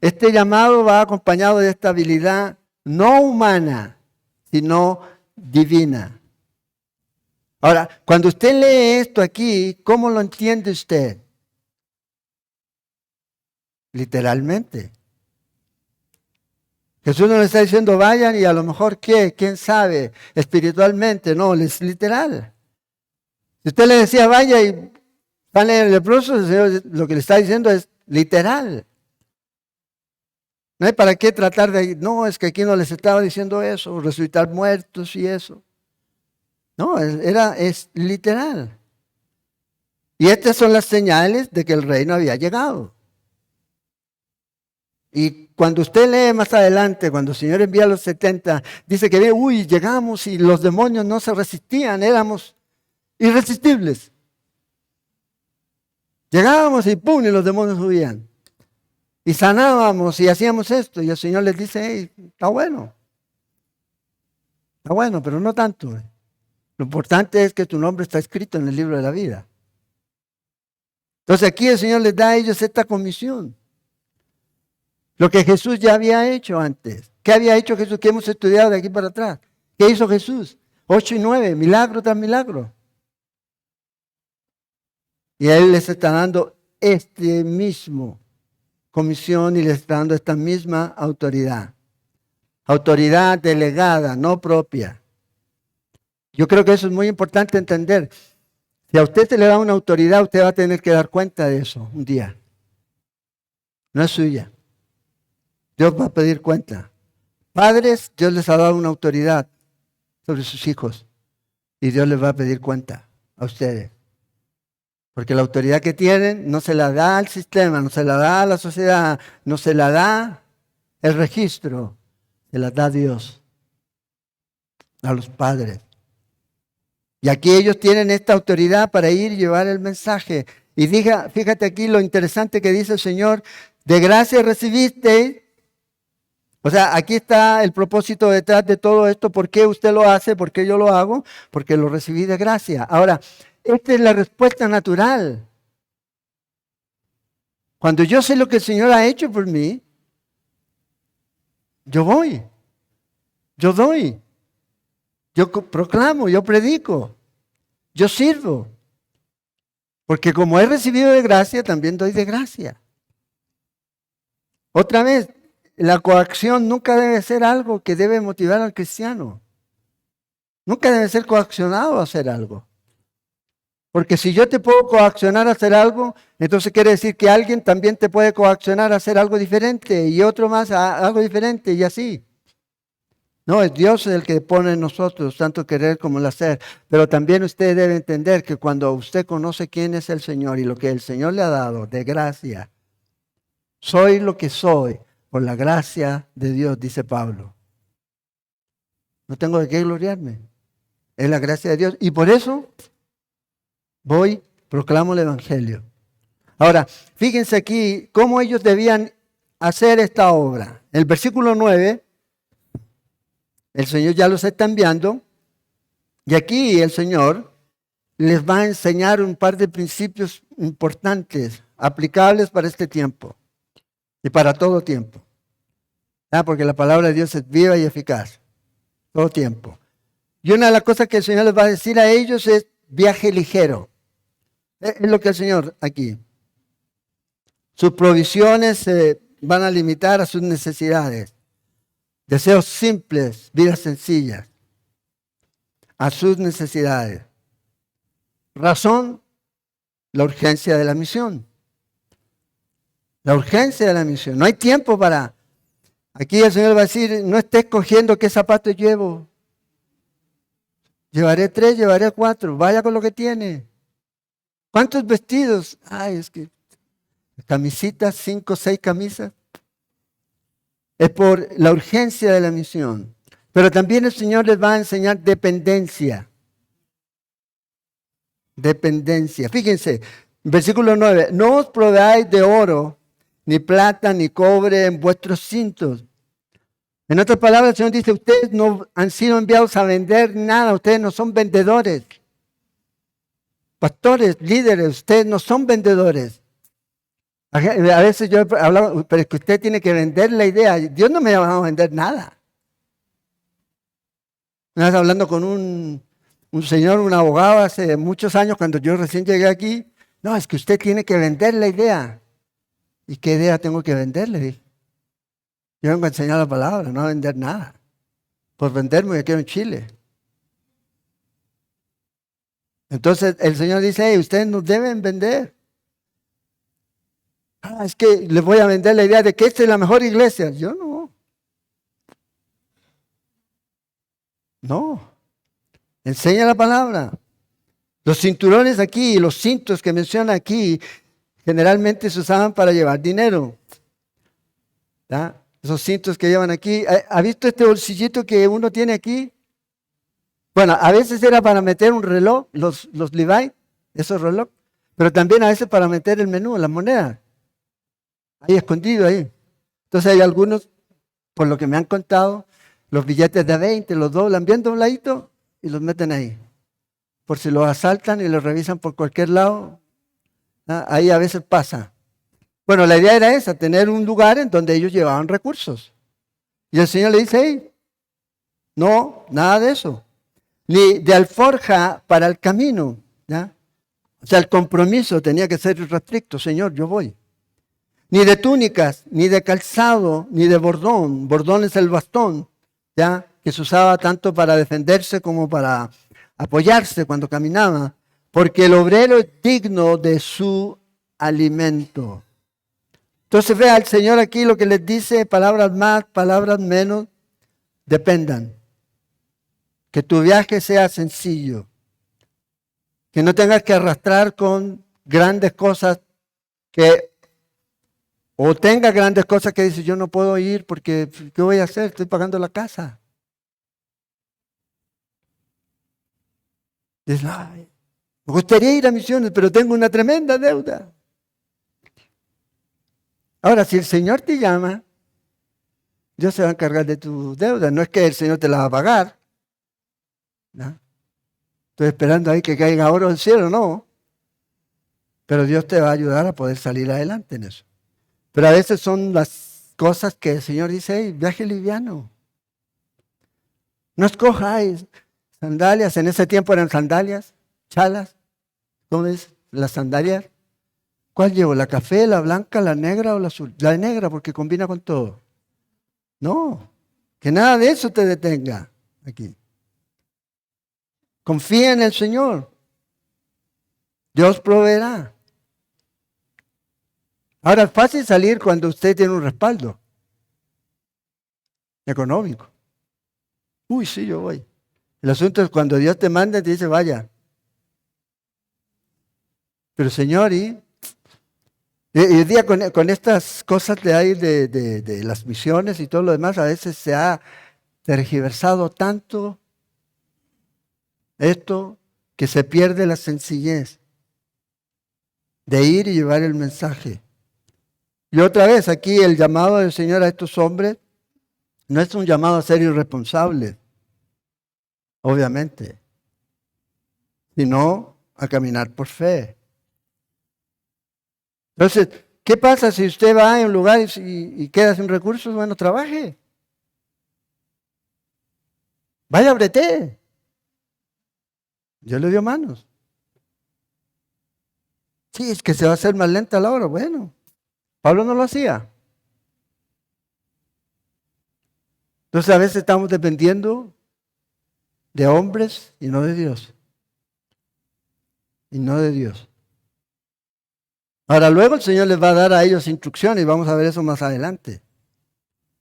Este llamado va acompañado de esta habilidad no humana, sino divina. Ahora, cuando usted lee esto aquí, ¿cómo lo entiende usted? Literalmente. Jesús no le está diciendo vayan y a lo mejor ¿qué? ¿Quién sabe? Espiritualmente, no, es literal. Si usted le decía vaya y sale el leproso, el Señor lo que le está diciendo es literal. No hay para qué tratar de, no, es que aquí no les estaba diciendo eso, resucitar muertos y eso. No, es literal. Y estas son las señales de que el reino había llegado. Y cuando usted lee más adelante, cuando el Señor envía a los 70, dice que llegamos y los demonios no se resistían, éramos irresistibles. Llegábamos y ¡pum! Y los demonios subían. Y sanábamos y hacíamos esto. Y el Señor les dice, hey, está bueno, pero no tanto. Lo importante es que tu nombre está escrito en el libro de la vida. Entonces aquí el Señor les da a ellos esta comisión. Lo que Jesús ya había hecho antes. ¿Qué había hecho Jesús? ¿Qué hemos estudiado de aquí para atrás? ¿Qué hizo Jesús? 8 y 9, milagro tras milagro. Y Él les está dando este mismo comisión y les está dando esta misma autoridad. Autoridad delegada, no propia. Yo creo que eso es muy importante entender. Si a usted se le da una autoridad, usted va a tener que dar cuenta de eso un día. No es suya. Dios va a pedir cuenta. Padres, Dios les ha dado una autoridad sobre sus hijos. Y Dios les va a pedir cuenta a ustedes. Porque la autoridad que tienen no se la da al sistema, no se la da a la sociedad, no se la da el registro, se la da Dios a los padres. Y aquí ellos tienen esta autoridad para ir y llevar el mensaje. Y fíjate aquí lo interesante que dice el Señor, de gracia recibiste. O sea, aquí está el propósito detrás de todo esto. ¿Por qué usted lo hace? ¿Por qué yo lo hago? Porque lo recibí de gracia. Ahora, esta es la respuesta natural. Cuando yo sé lo que el Señor ha hecho por mí, yo voy, yo doy, yo proclamo, yo predico. Yo sirvo. Porque como he recibido de gracia, también doy de gracia. Otra vez, la coacción nunca debe ser algo que debe motivar al cristiano. Nunca debe ser coaccionado a hacer algo. Porque si yo te puedo coaccionar a hacer algo, entonces quiere decir que alguien también te puede coaccionar a hacer algo diferente y otro más a algo diferente y así. No, es Dios el que pone en nosotros tanto querer como el hacer. Pero también usted debe entender que cuando usted conoce quién es el Señor y lo que el Señor le ha dado de gracia, soy lo que soy por la gracia de Dios, dice Pablo. No tengo de qué gloriarme. Es la gracia de Dios. Y por eso voy, proclamo el Evangelio. Ahora, fíjense aquí cómo ellos debían hacer esta obra. El versículo 9, el Señor ya los está enviando. Y aquí el Señor les va a enseñar un par de principios importantes, aplicables para este tiempo y para todo tiempo. Porque la palabra de Dios es viva y eficaz, todo tiempo. Y una de las cosas que el Señor les va a decir a ellos es viaje ligero. Es lo que el Señor aquí. Sus provisiones se van a limitar a sus necesidades. Deseos simples, vidas sencillas. A sus necesidades. Razón, la urgencia de la misión. La urgencia de la misión. No hay tiempo para... Aquí el Señor va a decir, no estés cogiendo qué zapatos llevo. Llevaré 3, llevaré 4. Vaya con lo que tiene. ¿Cuántos vestidos? Ay, es que camisitas, 5, 6 camisas. Es por la urgencia de la misión. Pero también el Señor les va a enseñar dependencia. Dependencia. Fíjense, versículo 9. No os proveáis de oro, ni plata, ni cobre en vuestros cintos. En otras palabras, el Señor dice, ustedes no han sido enviados a vender nada, ustedes no son vendedores. Pastores, líderes, ustedes no son vendedores. A veces yo he hablado, pero es que usted tiene que vender la idea. Dios no me va a vender nada. Me estaba hablando con un señor, un abogado, hace muchos años, cuando yo recién llegué aquí. No, es que usted tiene que vender la idea. ¿Y qué idea tengo que venderle? Yo vengo a enseñar la palabra, no a vender nada. Por venderme, yo quiero en Chile. Entonces el Señor dice, hey, ustedes no deben vender. Es que les voy a vender la idea de que esta es la mejor iglesia. Yo no. No. Enseña la palabra. Los cinturones aquí, los cintos que menciona aquí, generalmente se usaban para llevar dinero. ¿Ya? Esos cintos que llevan aquí. ¿Ha visto este bolsillito que uno tiene aquí? Bueno, a veces era para meter un reloj, los Levi, esos relojes, pero también a veces para meter el menú, las monedas. Ahí escondido ahí. Entonces hay algunos, por lo que me han contado, los billetes de 20 los doblan bien dobladitos y los meten ahí. Por si los asaltan y los revisan por cualquier lado, ahí a veces pasa. Bueno, la idea era esa, tener un lugar en donde ellos llevaban recursos. Y el Señor le dice, hey, no, nada de eso. Ni de alforja para el camino. ¿Ya? O sea, el compromiso tenía que ser restricto. Señor, yo voy. Ni de túnicas, ni de calzado, ni de bordón. Bordón es el bastón, ¿ya? Que se usaba tanto para defenderse como para apoyarse cuando caminaba. Porque el obrero es digno de su alimento. Entonces vea, el Señor aquí lo que les dice, palabras más, palabras menos, dependan. Que tu viaje sea sencillo. Que no tengas que arrastrar con grandes cosas o tengas grandes cosas que dices, yo no puedo ir porque, ¿qué voy a hacer? Estoy pagando la casa. Dices, ay, me gustaría ir a misiones, pero tengo una tremenda deuda. Ahora, si el Señor te llama, Dios se va a encargar de tu deuda. No es que el Señor te la va a pagar. ¿No? Estoy esperando ahí que caiga oro del cielo, no. Pero Dios te va a ayudar a poder salir adelante en eso. Pero a veces son las cosas que el Señor dice, hey, viaje liviano. No escojáis sandalias, en ese tiempo eran sandalias. chalas, ¿cómo es? Las sandalias. ¿Cuál llevo? ¿La café, la blanca, la negra o la azul? La negra porque combina con todo. No, que nada de eso te detenga aquí. Confía en el Señor. Dios proveerá. Ahora es fácil salir cuando usted tiene un respaldo económico. Uy, sí, yo voy. El asunto es cuando Dios te manda y te dice, vaya. Pero Señor, y hoy día con estas cosas de ahí de las misiones y todo lo demás, a veces se ha tergiversado tanto esto que se pierde la sencillez de ir y llevar el mensaje. Y otra vez, aquí el llamado del Señor a estos hombres no es un llamado a ser irresponsables, obviamente, sino a caminar por fe. Entonces, ¿qué pasa si usted va a un lugar y queda sin recursos? Bueno, trabaje. Vaya a brete. Dios le dio manos. Sí, es que se va a hacer más lenta la hora. Bueno, Pablo no lo hacía. Entonces a veces estamos dependiendo de hombres y no de Dios. Y no de Dios. Ahora luego el Señor les va a dar a ellos instrucciones y vamos a ver eso más adelante.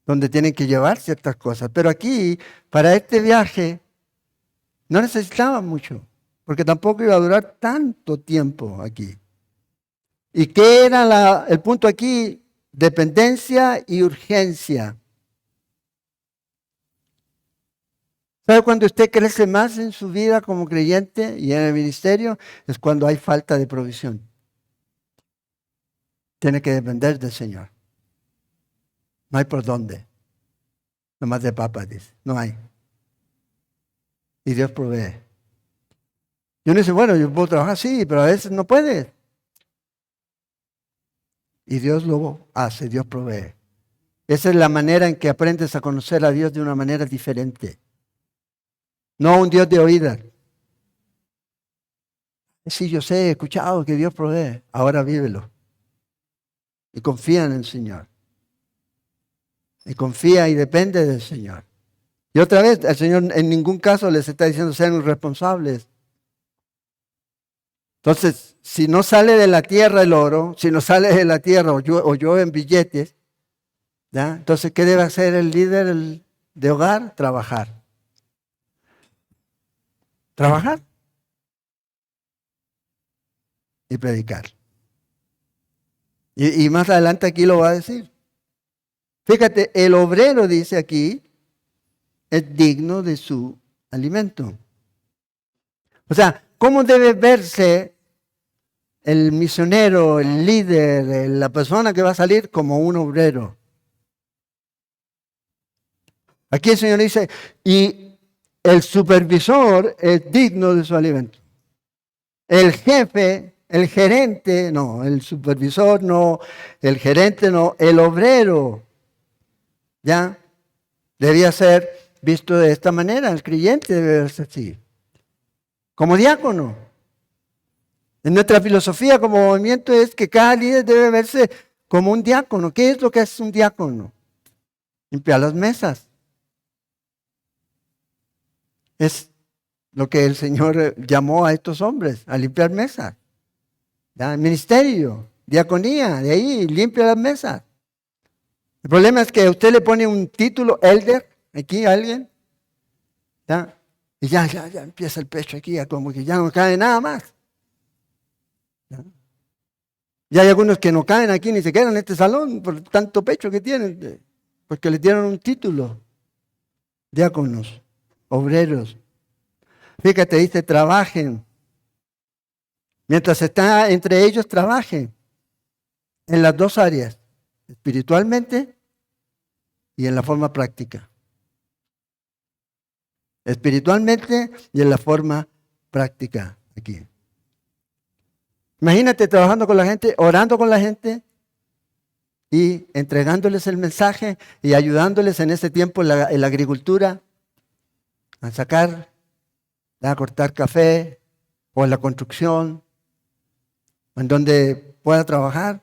Donde tienen que llevar ciertas cosas. Pero aquí, para este viaje, no necesitaban mucho. Porque tampoco iba a durar tanto tiempo aquí. ¿Y qué era el punto aquí? Dependencia y urgencia. ¿Sabe cuando usted crece más en su vida como creyente y en el ministerio? Es cuando hay falta de provisión. Tiene que depender del Señor. No hay por dónde. Nomás de papa, dice. No hay. Y Dios provee. Y uno dice, bueno, yo puedo trabajar, sí, pero a veces no puede. Y Dios lo hace, Dios provee. Esa es la manera en que aprendes a conocer a Dios de una manera diferente. No un Dios de oídas. Sí, yo sé, he escuchado que Dios provee. Ahora vívelo. Y confía en el Señor. Y confía y depende del Señor. Y otra vez, el Señor en ningún caso les está diciendo sean irresponsables. Entonces, si no sale de la tierra el oro, si no sale de la tierra o yo en billetes, ¿ya? Entonces, ¿qué debe hacer el líder de hogar? Trabajar. Trabajar y predicar. Y más adelante aquí lo va a decir. Fíjate, el obrero dice aquí, es digno de su alimento. O sea, ¿cómo debe verse el misionero, el líder, la persona que va a salir como un obrero? Aquí el Señor dice, y el supervisor es digno de su alimento. El jefe, el gerente, no, el supervisor no, el gerente no, el obrero, ¿ya? Debía ser visto de esta manera, el creyente debe verse así. Como diácono. En nuestra filosofía como movimiento es que cada líder debe verse como un diácono. ¿Qué es lo que es un diácono? Limpiar las mesas. Es lo que el Señor llamó a estos hombres, a limpiar mesas. ¿Ya? Ministerio, diaconía, de ahí, limpia las mesas. El problema es que usted le pone un título, elder, aquí a alguien, ¿ya? Y ya empieza el pecho aquí, como que ya no cae nada más. ¿Ya? Y hay algunos que no caen aquí ni se quedan en este salón por tanto pecho que tienen, porque le dieron un título. Diáconos, obreros. Fíjate, dice, trabajen. Mientras está entre ellos, trabajen en las dos áreas, espiritualmente y en la forma práctica. Espiritualmente y en la forma práctica aquí. Imagínate trabajando con la gente, orando con la gente y entregándoles el mensaje y ayudándoles en ese tiempo en la agricultura a sacar, a cortar café, o en la construcción, o en donde pueda trabajar.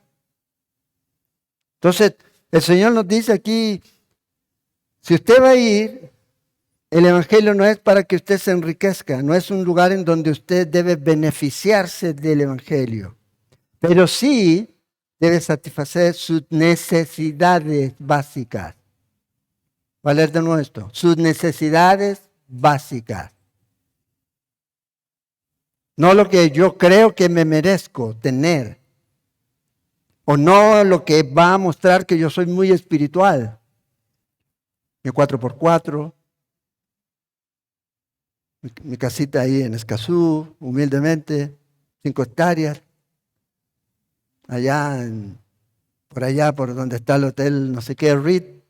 Entonces, el Señor nos dice aquí, si usted va a ir, el Evangelio no es para que usted se enriquezca, no es un lugar en donde usted debe beneficiarse del Evangelio, pero sí debe satisfacer sus necesidades básicas. Voy a leer de nuevo esto, sus necesidades básicas. No lo que yo creo que me merezco tener, o no lo que va a mostrar que yo soy muy espiritual. Mi 4x4, mi casita ahí en Escazú, humildemente, 5 hectáreas. Por allá, por donde está el hotel, no sé qué, Reed,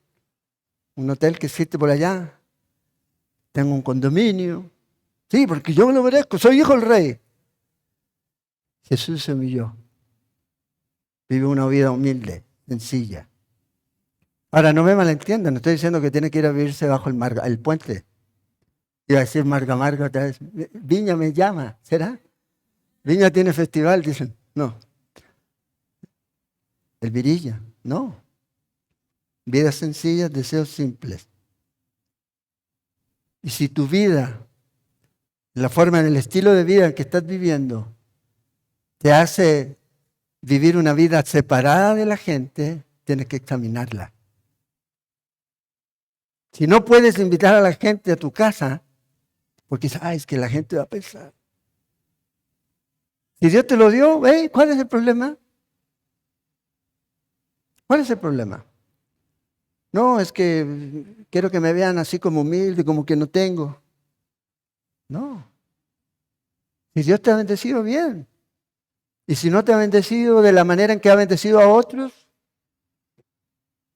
un hotel que existe por allá. Tengo un condominio. Sí, porque yo me lo merezco, soy hijo del rey. Jesús se humilló. Vive una vida humilde, sencilla. Ahora, no me malentiendan, no estoy diciendo que tiene que ir a vivirse bajo el puente. Iba a decir Marga otra vez. Viña me llama, ¿será? Viña tiene festival, dicen. No. El Virilla, no. Vidas sencillas, deseos simples. Y si tu vida, la forma, en el estilo de vida que estás viviendo, te hace vivir una vida separada de la gente, tienes que examinarla. Si no puedes invitar a la gente a tu casa, porque sabes que la gente va a pensar. Si Dios te lo dio, ¿cuál es el problema? ¿Cuál es el problema? No, es que quiero que me vean así como humilde, como que no tengo. No. Si Dios te ha bendecido, bien. Y si no te ha bendecido de la manera en que ha bendecido a otros,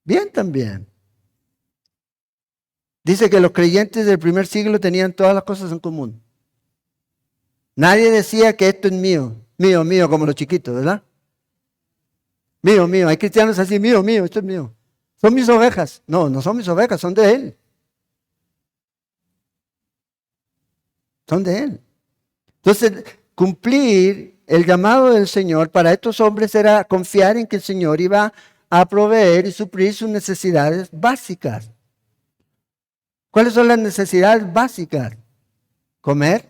bien también. Dice que los creyentes del primer siglo tenían todas las cosas en común. Nadie decía que esto es mío, mío, mío, como los chiquitos, ¿verdad? Mío, mío. Hay cristianos así, mío, mío, esto es mío. Son mis ovejas. No, no son mis ovejas, son de Él. Son de Él. Entonces, cumplir el llamado del Señor para estos hombres era confiar en que el Señor iba a proveer y suplir sus necesidades básicas. ¿Cuáles son las necesidades básicas? Comer.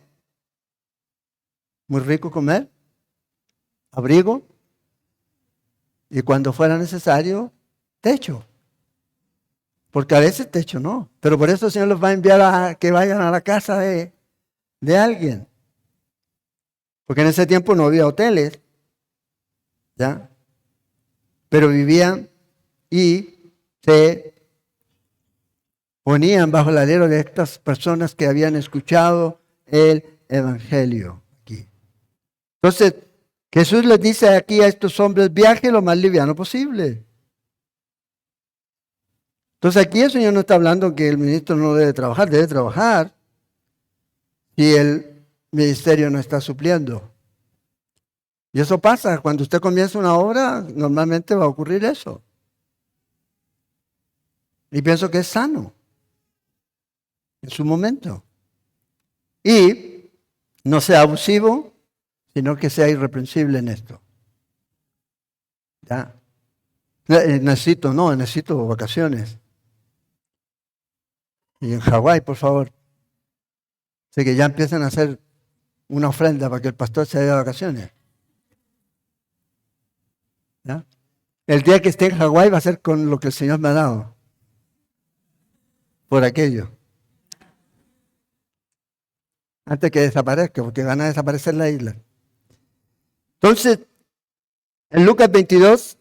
Muy rico comer. Abrigo. Y cuando fuera necesario, techo. Porque a veces techo no. Pero por eso el Señor los va a enviar a que vayan a la casa de alguien. Porque en ese tiempo no había hoteles. ¿Ya? Pero vivían y se ponían bajo el alero de estas personas que habían escuchado el Evangelio aquí. Entonces, Jesús les dice aquí a estos hombres, viaje lo más liviano posible. Entonces aquí el Señor no está hablando que el ministro no debe trabajar y el ministerio no está supliendo. Y eso pasa, cuando usted comienza una obra, normalmente va a ocurrir eso. Y pienso que es sano en su momento. Y no sea abusivo, sino que sea irreprensible en esto. ¿Ya? Necesito vacaciones. Y en Hawái, por favor. Así que ya empiezan a hacer una ofrenda para que el pastor se vaya de vacaciones. ¿Ya? El día que esté en Hawái va a ser con lo que el Señor me ha dado. Por aquello. Antes que desaparezca, porque van a desaparecer la isla. Entonces, en Lucas 22,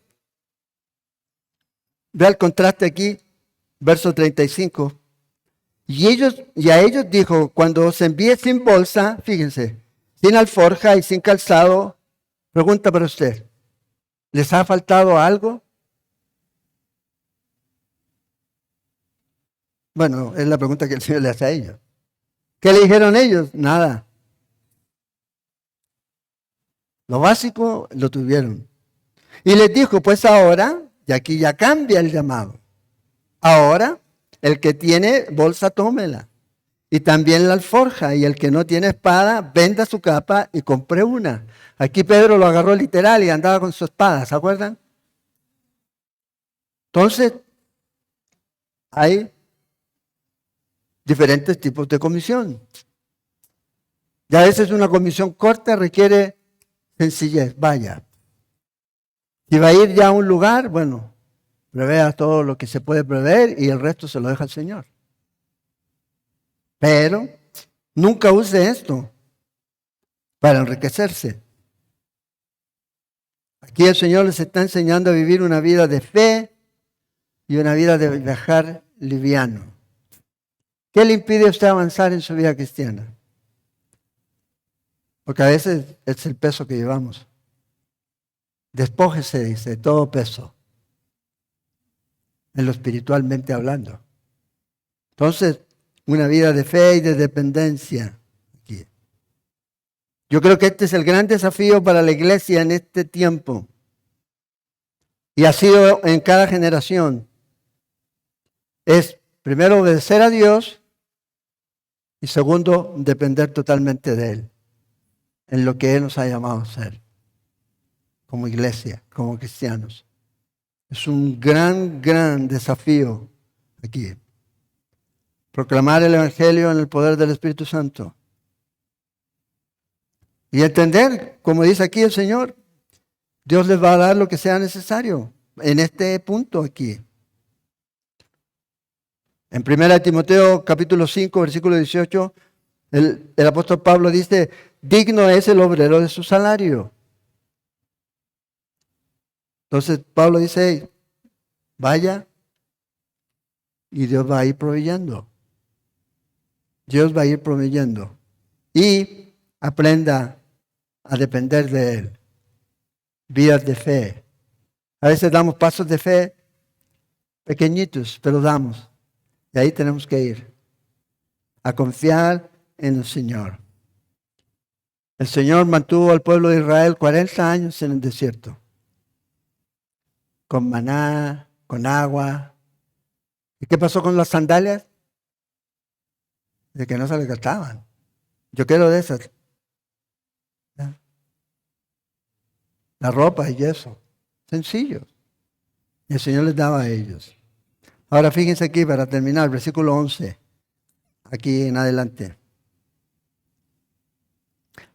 vea el contraste aquí, verso 35. Y a ellos dijo, cuando se envíe sin bolsa, fíjense, sin alforja y sin calzado, pregunta para usted, ¿les ha faltado algo? Bueno, es la pregunta que el Señor le hace a ellos. ¿Qué le dijeron ellos? Nada. Lo básico lo tuvieron. Y les dijo, pues ahora, y aquí ya cambia el llamado. Ahora, el que tiene bolsa, tómela. y también la alforja, y el que no tiene espada, venda su capa y compre una. Aquí Pedro lo agarró literal y andaba con su espada, ¿se acuerdan? Entonces, hay diferentes tipos de comisión. Y a veces una comisión corta requiere sencillez, vaya. Si va a ir ya a un lugar, bueno, prevea todo lo que se puede prever y el resto se lo deja al Señor. Pero nunca use esto para enriquecerse. Aquí el Señor les está enseñando a vivir una vida de fe y una vida de viajar liviano. ¿Qué le impide a usted avanzar en su vida cristiana? Porque a veces es el peso que llevamos. Despójese, dice, de todo peso, en lo espiritualmente hablando. Entonces, una vida de fe y de dependencia. Aquí. Yo creo que este es el gran desafío para la iglesia en este tiempo. Y ha sido en cada generación. Es primero obedecer a Dios y segundo depender totalmente de Él en lo que Él nos ha llamado a ser como iglesia, como cristianos. Es un gran desafío aquí. Proclamar el Evangelio en el poder del Espíritu Santo. Y entender, como dice aquí el Señor, Dios les va a dar lo que sea necesario en este punto aquí. En 1 Timoteo capítulo 5, versículo 18, el apóstol Pablo dice, digno es el obrero de su salario. Entonces Pablo dice, hey, vaya y Dios va a ir proveyendo. Dios va a ir proveyendo. Y aprenda a depender de Él. Vidas de fe. A veces damos pasos de fe pequeñitos, pero damos. Y ahí tenemos que ir. A confiar en el Señor. El Señor mantuvo al pueblo de Israel 40 años en el desierto. Con maná, con agua. ¿Y qué pasó con las sandalias? De que no se les gastaban. Yo quiero de esas. ¿Ya? La ropa y eso. Sencillo. Y el Señor les daba a ellos. Ahora fíjense aquí para terminar, versículo 11. Aquí en adelante.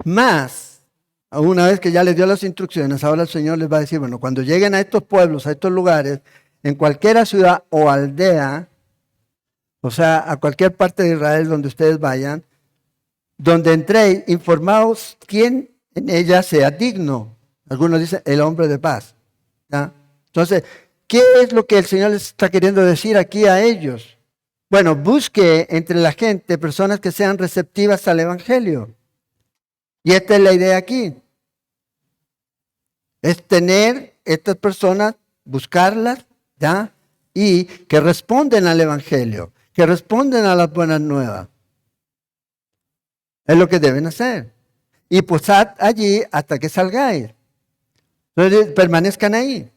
Más, una vez que ya les dio las instrucciones, ahora el Señor les va a decir, bueno, cuando lleguen a estos pueblos, a estos lugares, en cualquier ciudad o aldea, o sea, a cualquier parte de Israel donde ustedes vayan, donde entréis, informaos quién en ella sea digno. Algunos dicen, el hombre de paz. ¿Ya? Entonces, ¿qué es lo que el Señor les está queriendo decir aquí a ellos? Bueno, busque entre la gente personas que sean receptivas al Evangelio. Y esta es la idea aquí. Es tener estas personas, buscarlas, ¿ya? Y que responden al Evangelio, que responden a las buenas nuevas. Es lo que deben hacer. Y posad allí hasta que salgáis. Entonces permanezcan ahí.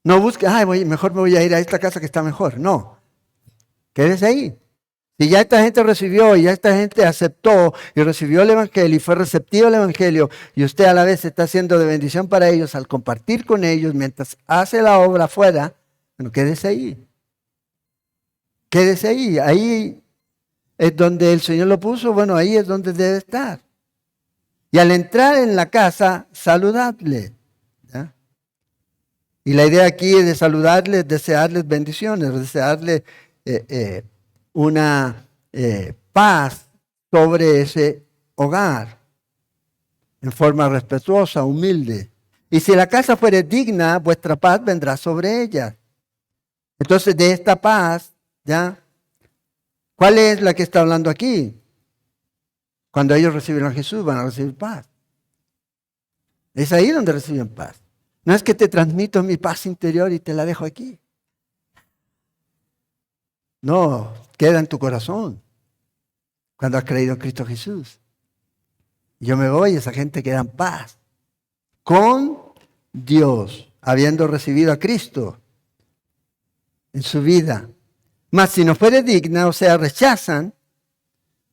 No busquen, mejor me voy a ir a esta casa que está mejor. No. Quédese ahí. Si ya esta gente recibió y ya esta gente aceptó y recibió el Evangelio y fue receptivo al Evangelio y usted a la vez está haciendo de bendición para ellos al compartir con ellos mientras hace la obra afuera, bueno, quédese ahí. Quédese ahí. Ahí es donde el Señor lo puso, bueno, ahí es donde debe estar. Y al entrar en la casa, saludadle. ¿Ya? Y la idea aquí es de saludarles, desearles bendiciones, desearles una paz sobre ese hogar, en forma respetuosa, humilde. Y si la casa fuere digna, vuestra paz vendrá sobre ella. Entonces, de esta paz, ¿ya? ¿Cuál es la que está hablando aquí? Cuando ellos reciben a Jesús, van a recibir paz. Es ahí donde reciben paz. No es que te transmito mi paz interior y te la dejo aquí. No, queda en tu corazón cuando has creído en Cristo Jesús. Yo me voy y esa gente queda en paz con Dios, habiendo recibido a Cristo en su vida. Mas si no fuere digna, o sea, rechazan,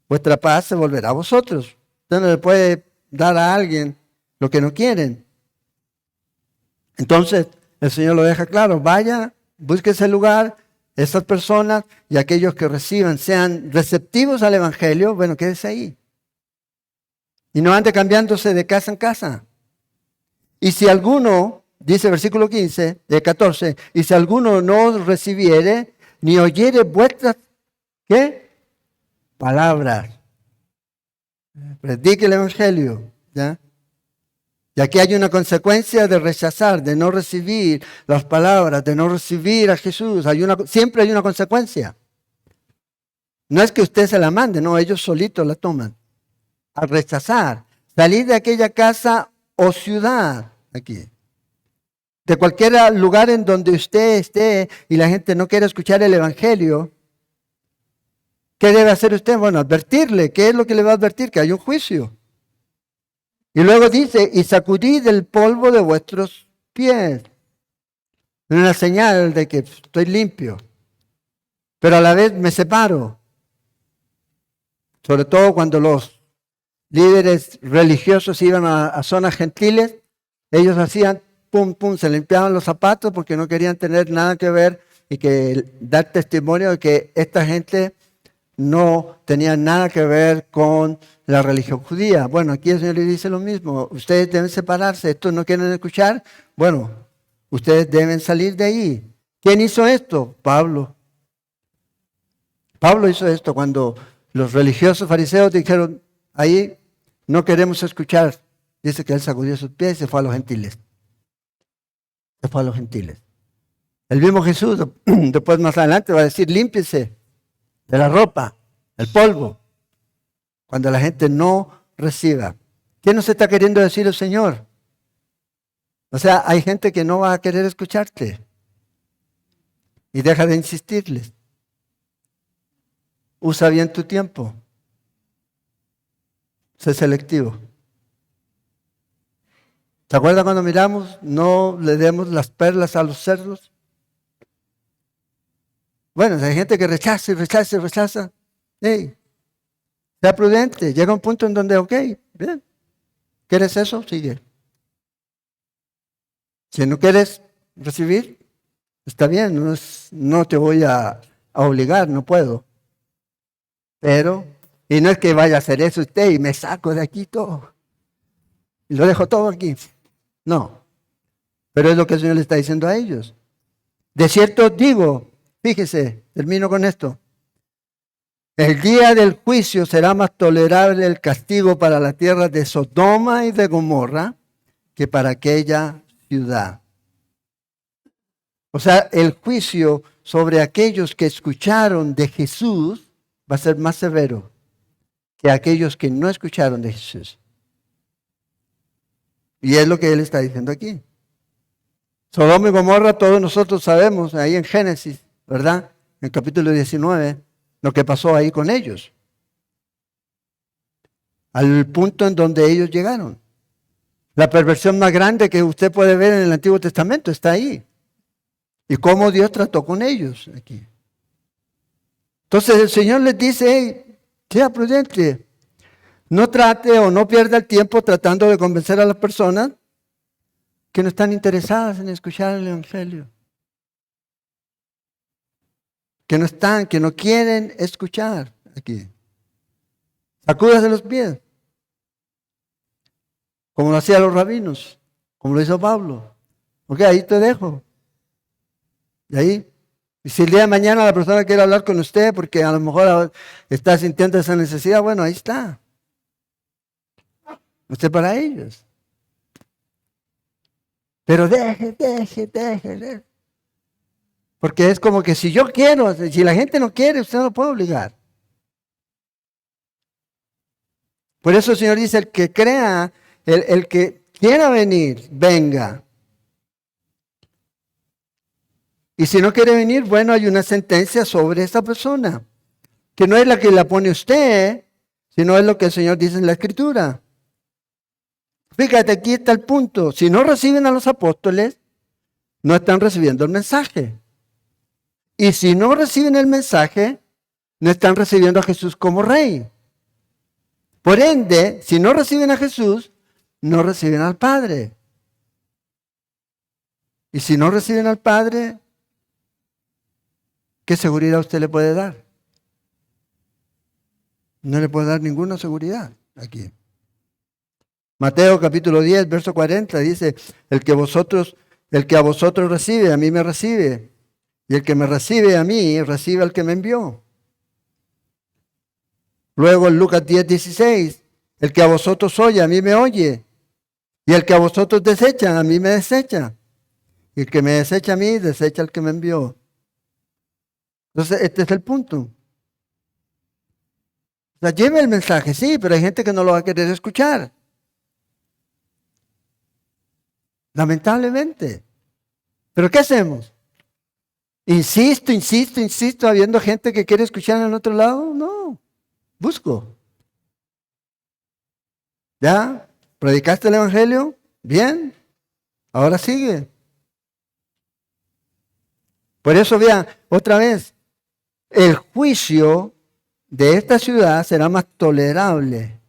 vuestra paz se volverá a vosotros. Usted no le puede dar a alguien lo que no quieren. Entonces, el Señor lo deja claro. Vaya, busque ese lugar, esas personas y aquellos que reciban sean receptivos al Evangelio. Bueno, quédese ahí. Y no ande cambiándose de casa en casa. Y si alguno, dice el versículo 15, de 14, y si alguno no os recibiere, ni oyere vuestras, ¿qué? Palabras. Predique el Evangelio, ¿ya? Y aquí hay una consecuencia de rechazar, de no recibir las palabras, de no recibir a Jesús. Siempre hay una consecuencia. No es que usted se la mande, no, ellos solitos la toman. Al rechazar, salir de aquella casa o ciudad, aquí, de cualquier lugar en donde usted esté y la gente no quiere escuchar el Evangelio, ¿qué debe hacer usted? Bueno, advertirle. ¿Qué es lo que le va a advertir? Que hay un juicio. Y luego dice, y sacudid el polvo de vuestros pies. Una señal de que estoy limpio, pero a la vez me separo. Sobre todo cuando los líderes religiosos iban a zonas gentiles, ellos hacían pum, pum, se limpiaban los zapatos porque no querían tener nada que ver y que dar testimonio de que esta gente no tenía nada que ver con la religión judía. Bueno, aquí el Señor le dice lo mismo. Ustedes deben separarse. Estos no quieren escuchar. Bueno, ustedes deben salir de ahí. ¿Quién hizo esto? Pablo. Pablo hizo esto cuando los religiosos fariseos dijeron, ahí no queremos escuchar. Dice que él sacudió sus pies y se fue a los gentiles. Se fue a los gentiles. El mismo Jesús, después más adelante, va a decir, límpiese de la ropa, el polvo, cuando la gente no reciba. ¿Qué nos está queriendo decir el Señor? O sea, hay gente que no va a querer escucharte y deja de insistirles. Usa bien tu tiempo. Sé selectivo. ¿Se acuerdan cuando miramos? No le demos las perlas a los cerdos. Bueno, hay gente que rechaza y rechaza y rechaza. Hey, sea prudente. Llega un punto en donde, ok, bien. ¿Quieres eso? Sigue. Si no quieres recibir, está bien. No te voy a obligar, no puedo. Pero, y no es que vaya a hacer eso usted y me saco de aquí todo. Y lo dejo todo aquí. No. Pero es lo que el Señor le está diciendo a ellos. De cierto os digo, fíjese, termino con esto. El día del juicio será más tolerable el castigo para la tierra de Sodoma y de Gomorra que para aquella ciudad. O sea, el juicio sobre aquellos que escucharon de Jesús va a ser más severo que aquellos que no escucharon de Jesús. Y es lo que él está diciendo aquí. Sodoma y Gomorra, todos nosotros sabemos, ahí en Génesis, ¿verdad? En el capítulo 19, lo que pasó ahí con ellos. Al punto en donde ellos llegaron. La perversión más grande que usted puede ver en el Antiguo Testamento está ahí. Y cómo Dios trató con ellos aquí. Entonces el Señor les dice, hey, sea prudente. No trate o no pierda el tiempo tratando de convencer a las personas que no están interesadas en escuchar el Evangelio. Que no quieren escuchar aquí. Sacúdase los pies. Como lo hacían los rabinos, como lo hizo Pablo. Ok, ahí te dejo. Y ahí. Y si el día de mañana la persona quiere hablar con usted porque a lo mejor está sintiendo esa necesidad, bueno, ahí está. Usted para ellos. Pero deje. Porque es como que si yo quiero, si la gente no quiere, usted no lo puede obligar. Por eso el Señor dice, el que crea, el que quiera venir, venga. Y si no quiere venir, bueno, hay una sentencia sobre esa persona, que no es la que la pone usted, sino es lo que el Señor dice en la Escritura. Fíjate, aquí está el punto. Si no reciben a los apóstoles, no están recibiendo el mensaje. Y si no reciben el mensaje, no están recibiendo a Jesús como Rey. Por ende, si no reciben a Jesús, no reciben al Padre. Y si no reciben al Padre, ¿qué seguridad usted le puede dar? No le puede dar ninguna seguridad aquí. Mateo capítulo 10, verso 40 dice, el que a vosotros recibe, a mí me recibe. Y el que me recibe a mí, recibe al que me envió. Luego en Lucas 10, 16, el que a vosotros oye, a mí me oye. Y el que a vosotros desecha, a mí me desecha. Y el que me desecha a mí, desecha al que me envió. Entonces, este es el punto. O sea, lleve el mensaje, sí, pero hay gente que no lo va a querer escuchar. Lamentablemente. ¿Pero qué hacemos? Insisto, habiendo gente que quiere escuchar en el otro lado. No, busco. ¿Ya? ¿Predicaste el Evangelio? Bien. Ahora sigue. Por eso, vean, otra vez, el juicio de esta ciudad será más tolerable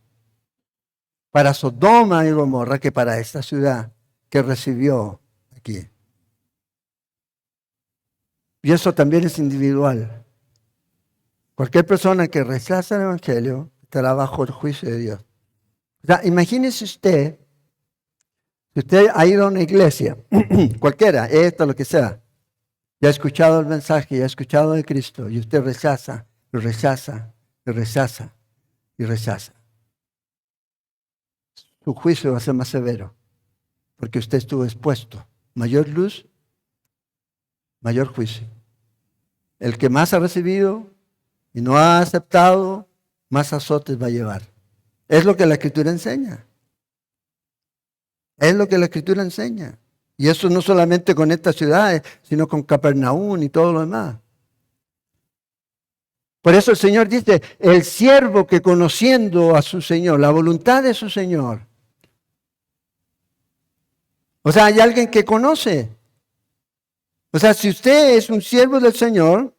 para Sodoma y Gomorra que para esta ciudad que recibió aquí. Y eso también es individual. Cualquier persona que rechaza el Evangelio estará bajo el juicio de Dios. O sea, imagínese usted, si usted ha ido a una iglesia, cualquiera, esta, lo que sea, y ha escuchado el mensaje, y ha escuchado de Cristo, y usted rechaza, lo rechaza, lo rechaza, y rechaza. Su juicio va a ser más severo, porque usted estuvo expuesto. Mayor luz, mayor juicio. El que más ha recibido y no ha aceptado, más azotes va a llevar. Es lo que la Escritura enseña. Es lo que la Escritura enseña. Y eso no solamente con estas ciudades, sino con Capernaum y todo lo demás. Por eso el Señor dice, el siervo que conociendo a su Señor, la voluntad de su Señor. O sea, hay alguien que conoce. O sea, si usted es un siervo del Señor,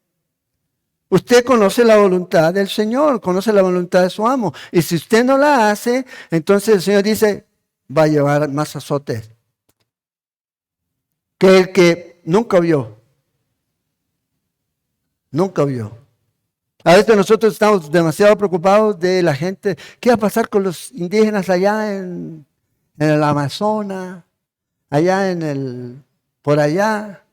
usted conoce la voluntad del Señor, conoce la voluntad de su amo. Y si usted no la hace, entonces el Señor dice, va a llevar más azotes que el que nunca vio. Nunca vio. A veces nosotros estamos demasiado preocupados de la gente. ¿Qué va a pasar con los indígenas allá en el Amazonas? Allá por allá,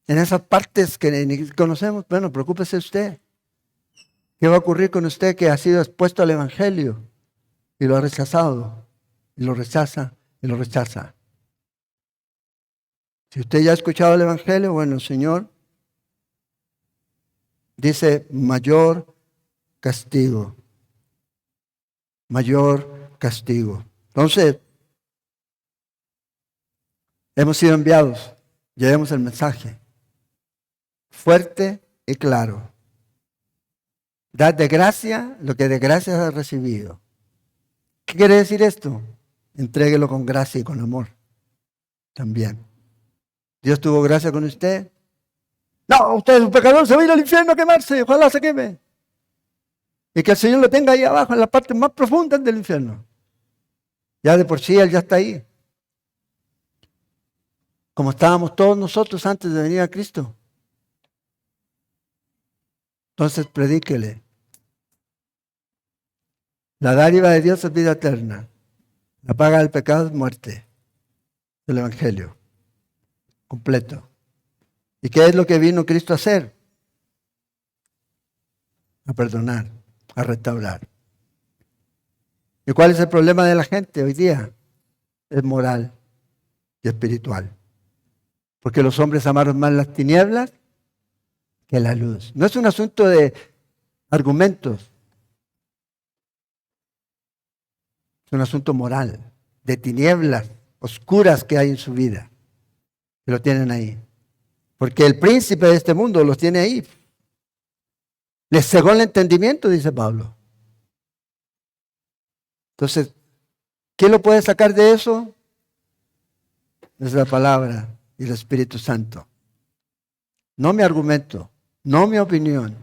en esas partes que ni conocemos. Bueno, preocúpese usted. ¿Qué va a ocurrir con usted que ha sido expuesto al Evangelio y lo ha rechazado? Y lo rechaza, y lo rechaza. Si usted ya ha escuchado el Evangelio, bueno, el Señor dice mayor castigo. Mayor castigo. Entonces, hemos sido enviados. Llevemos el mensaje. Fuerte y claro. Dad de gracia lo que de gracia has recibido. ¿Qué quiere decir esto? Entréguelo con gracia y con amor. También. ¿Dios tuvo gracia con usted? No, usted es un pecador, se va a ir al infierno a quemarse, ojalá se queme. Y que el Señor lo tenga ahí abajo, en la parte más profunda del infierno. Ya de por sí Él ya está ahí. Como estábamos todos nosotros antes de venir a Cristo. Entonces predíquele. La dádiva de Dios es vida eterna. La paga del pecado es muerte. El Evangelio. Completo. ¿Y qué es lo que vino Cristo a hacer? A perdonar, a restaurar. ¿Y cuál es el problema de la gente hoy día? Es moral y espiritual. Porque los hombres amaron más las tinieblas que la luz. No es un asunto de argumentos. Es un asunto moral, de tinieblas oscuras que hay en su vida. Que lo tienen ahí. Porque el príncipe de este mundo los tiene ahí. Les cegó el entendimiento, dice Pablo. Entonces, ¿quién lo puede sacar de eso? Es la palabra y el Espíritu Santo. no mi argumento, no mi opinión,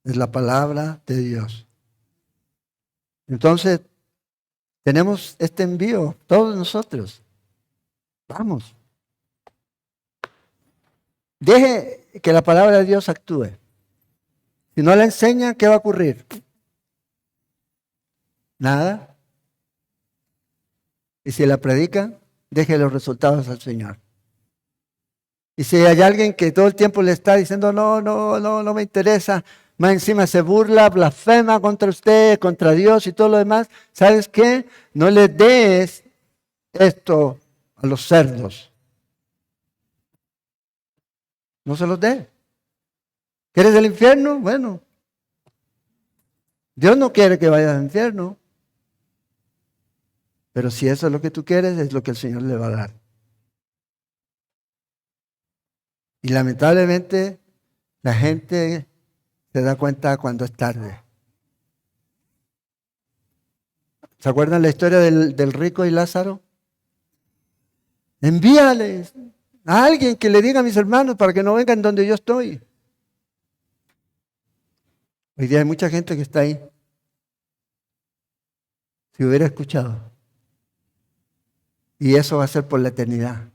es la palabra de Dios. Entonces, tenemos este envío, todos nosotros. Vamos. Deje que la palabra de Dios actúe. Si no la enseña, ¿qué va a ocurrir? Nada. Y si la predica, deje los resultados al Señor. Y si hay alguien que todo el tiempo le está diciendo, no me interesa, más encima se burla, blasfema contra usted, contra Dios y todo lo demás, ¿sabes qué? No le des esto a los cerdos. No se los dé. ¿Quieres el infierno? Bueno, Dios no quiere que vayas al infierno. Pero si eso es lo que tú quieres, es lo que el Señor le va a dar. Y lamentablemente la gente se da cuenta cuando es tarde. ¿Se acuerdan la historia del rico y Lázaro? Envíales a alguien que le diga a mis hermanos para que no vengan donde yo estoy. Hoy día hay mucha gente que está ahí. Si hubiera escuchado. Y eso va a ser por la eternidad.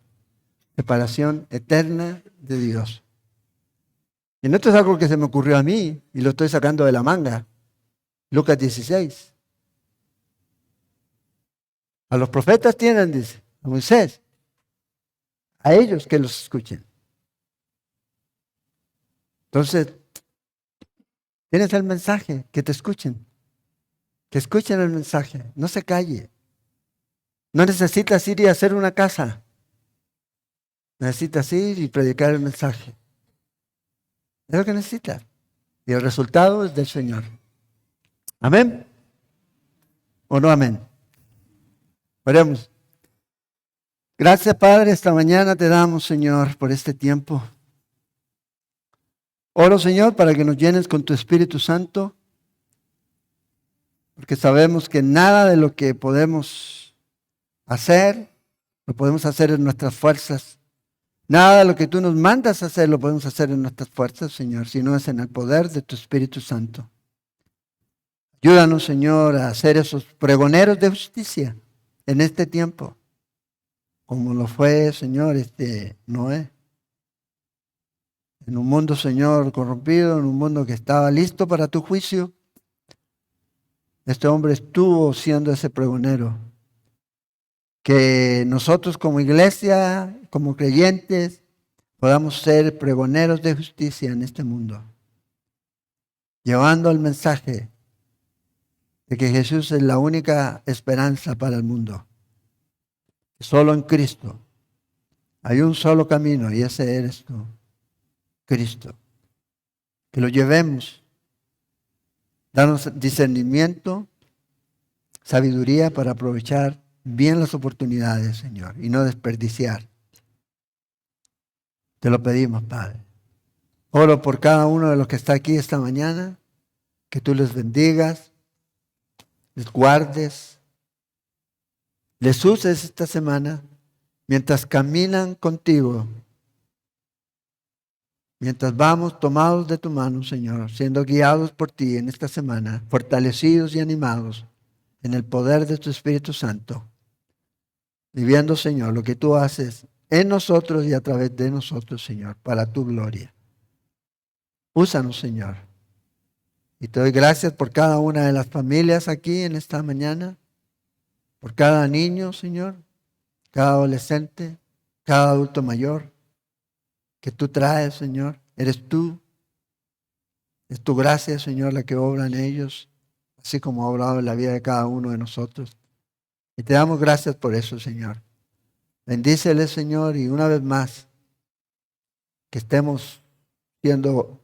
Separación eterna de Dios. Y no esto es algo que se me ocurrió a mí y lo estoy sacando de la manga. Lucas 16. A los profetas tienen, dice, a Moisés. A ellos que los escuchen. Entonces, tienes el mensaje, que te escuchen. Que escuchen el mensaje, no se calle. No necesitas ir y hacer una casa. Necesitas ir y predicar el mensaje. Es lo que necesitas. Y el resultado es del Señor. ¿Amén? ¿O no amén? Oremos. Gracias, Padre, esta mañana te damos, Señor, por este tiempo. Oro, Señor, para que nos llenes con tu Espíritu Santo, porque sabemos que nada de lo que podemos hacer, lo podemos hacer en nuestras fuerzas. Nada de lo que tú nos mandas a hacer, lo podemos hacer en nuestras fuerzas, Señor, sino es en el poder de tu Espíritu Santo. Ayúdanos, Señor, a ser esos pregoneros de justicia en este tiempo, como lo fue, Señor, Noé. En un mundo, Señor, corrompido, en un mundo que estaba listo para tu juicio, este hombre estuvo siendo ese pregonero. Que nosotros como iglesia, como creyentes, podamos ser pregoneros de justicia en este mundo, llevando el mensaje de que Jesús es la única esperanza para el mundo. Solo en Cristo hay un solo camino y ese eres tú, Cristo. Que lo llevemos, danos discernimiento, sabiduría para aprovechar bien las oportunidades, Señor, y no desperdiciar. Te lo pedimos, Padre. Oro por cada uno de los que está aquí esta mañana, que tú les bendigas, les guardes, les uses esta semana mientras caminan contigo, mientras vamos tomados de tu mano, Señor, siendo guiados por ti en esta semana, fortalecidos y animados en el poder de tu Espíritu Santo, viviendo, Señor, lo que tú haces en nosotros y a través de nosotros, Señor, para tu gloria. Úsanos, Señor. Y te doy gracias por cada una de las familias aquí en esta mañana, por cada niño, Señor, cada adolescente, cada adulto mayor que tú traes, Señor. Eres tú. Es tu gracia, Señor, la que obra en ellos, así como ha obrado en la vida de cada uno de nosotros. Y te damos gracias por eso, Señor. Bendíceles, Señor, y una vez más, que estemos siendo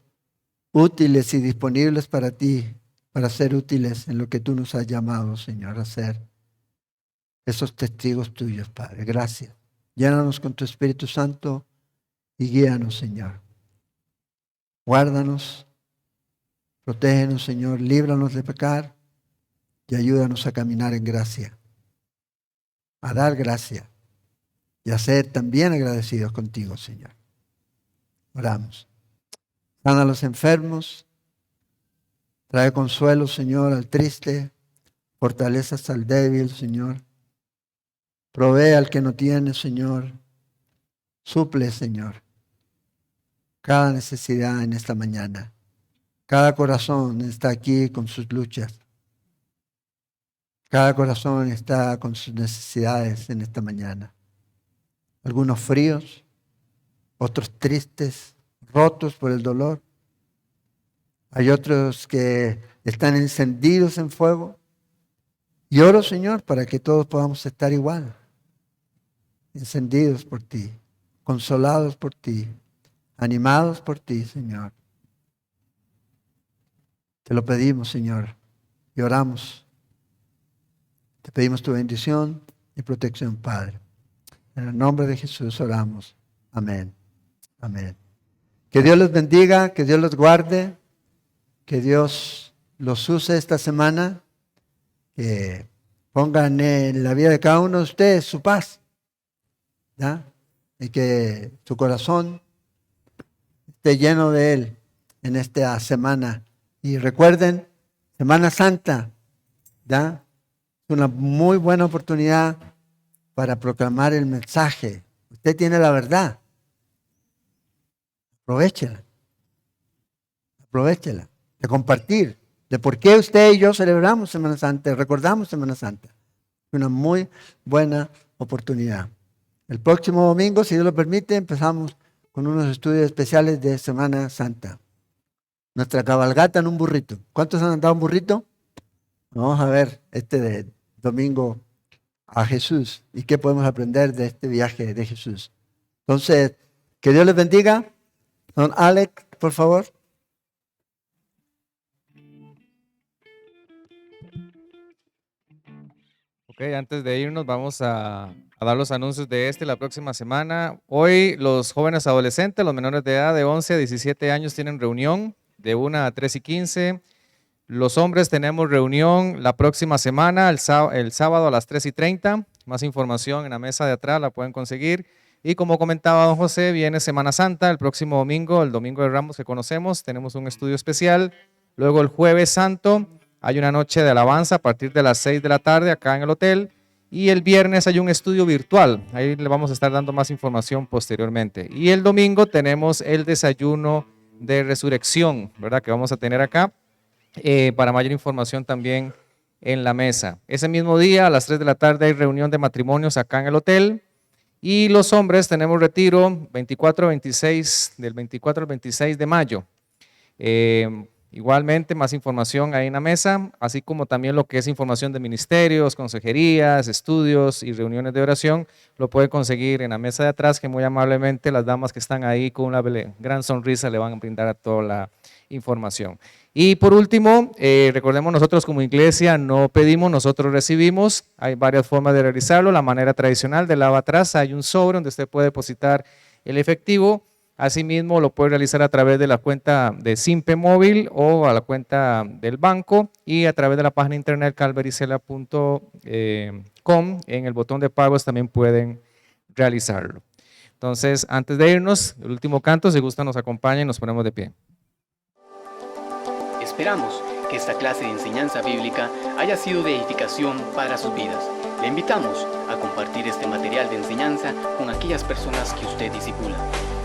útiles y disponibles para ti, para ser útiles en lo que tú nos has llamado, Señor, a ser esos testigos tuyos, Padre. Gracias. Llénanos con tu Espíritu Santo y guíanos, Señor. Guárdanos, protégenos, Señor, líbranos de pecar y ayúdanos a caminar en gracia, a dar gracia y a ser también agradecidos contigo, Señor. Oramos. Sana a los enfermos. Trae consuelo, Señor, al triste. Fortalezas al débil, Señor. Provee al que no tiene, Señor. Suple, Señor, cada necesidad en esta mañana. Cada corazón está aquí con sus luchas. Cada corazón está con sus necesidades en esta mañana. Algunos fríos, otros tristes, rotos por el dolor. Hay otros que están encendidos en fuego. Y oro, Señor, para que todos podamos estar igual. Encendidos por ti, consolados por ti, animados por ti, Señor. Te lo pedimos, Señor, y oramos. Te pedimos tu bendición y protección, Padre. En el nombre de Jesús oramos. Amén. Amén. Que Dios los bendiga, que Dios los guarde, que Dios los use esta semana, que pongan en la vida de cada uno de ustedes su paz, ¿ya? Y que su corazón esté lleno de Él en esta semana. Y recuerden, Semana Santa, ¿ya? Es una muy buena oportunidad para proclamar el mensaje. Usted tiene la verdad. Aprovéchela. Aprovéchela. De compartir. De por qué usted y yo celebramos Semana Santa, recordamos Semana Santa. Es una muy buena oportunidad. El próximo domingo, si Dios lo permite, empezamos con unos estudios especiales de Semana Santa. Nuestra cabalgata en un burrito. ¿Cuántos han andado en burrito? Vamos a ver de domingo a Jesús y qué podemos aprender de este viaje de Jesús. Entonces, que Dios les bendiga. Don Alex, por favor. Ok, antes de irnos vamos a dar los anuncios de la próxima semana. Hoy los jóvenes adolescentes, los menores de edad de 11 a 17 años tienen reunión de 1 a 3 y 15. Los hombres tenemos reunión la próxima semana, el sábado a las 3 y 30. Más información en la mesa de atrás la pueden conseguir. Y como comentaba don José, viene Semana Santa, el próximo domingo, el Domingo de Ramos que conocemos, tenemos un estudio especial. Luego el Jueves Santo hay una noche de alabanza a partir de las 6 de la tarde acá en el hotel. Y el viernes hay un estudio virtual, ahí le vamos a estar dando más información posteriormente. Y el domingo tenemos el desayuno de resurrección, ¿verdad? Que vamos a tener acá. Para mayor información también en la mesa. Ese mismo día a las 3 de la tarde hay reunión de matrimonios acá en el hotel. Y los hombres tenemos retiro del 24 al 26 de mayo. Igualmente más información ahí en la mesa, así como también lo que es información de ministerios, consejerías, estudios y reuniones de oración, lo puede conseguir en la mesa de atrás, que muy amablemente las damas que están ahí con una gran sonrisa le van a brindar a toda la información. Y por último, recordemos, nosotros como iglesia no pedimos, nosotros recibimos. Hay varias formas de realizarlo. La manera tradicional, del lado atrás hay un sobre donde usted puede depositar el efectivo. Asimismo, lo puede realizar a través de la cuenta de Simpe Móvil o a la cuenta del banco y a través de la página internet calvarycela.com. En el botón de pagos también pueden realizarlo. Entonces, antes de irnos, el último canto, si gusta nos acompaña y nos ponemos de pie. Esperamos que esta clase de enseñanza bíblica haya sido de edificación para sus vidas. Le invitamos a compartir este material de enseñanza con aquellas personas que usted discipula.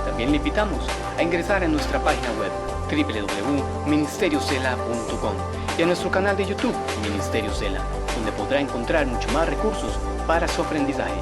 También le invitamos a ingresar a nuestra página web www.ministeriosela.com y a nuestro canal de YouTube Ministerio Sela, donde podrá encontrar mucho más recursos para su aprendizaje.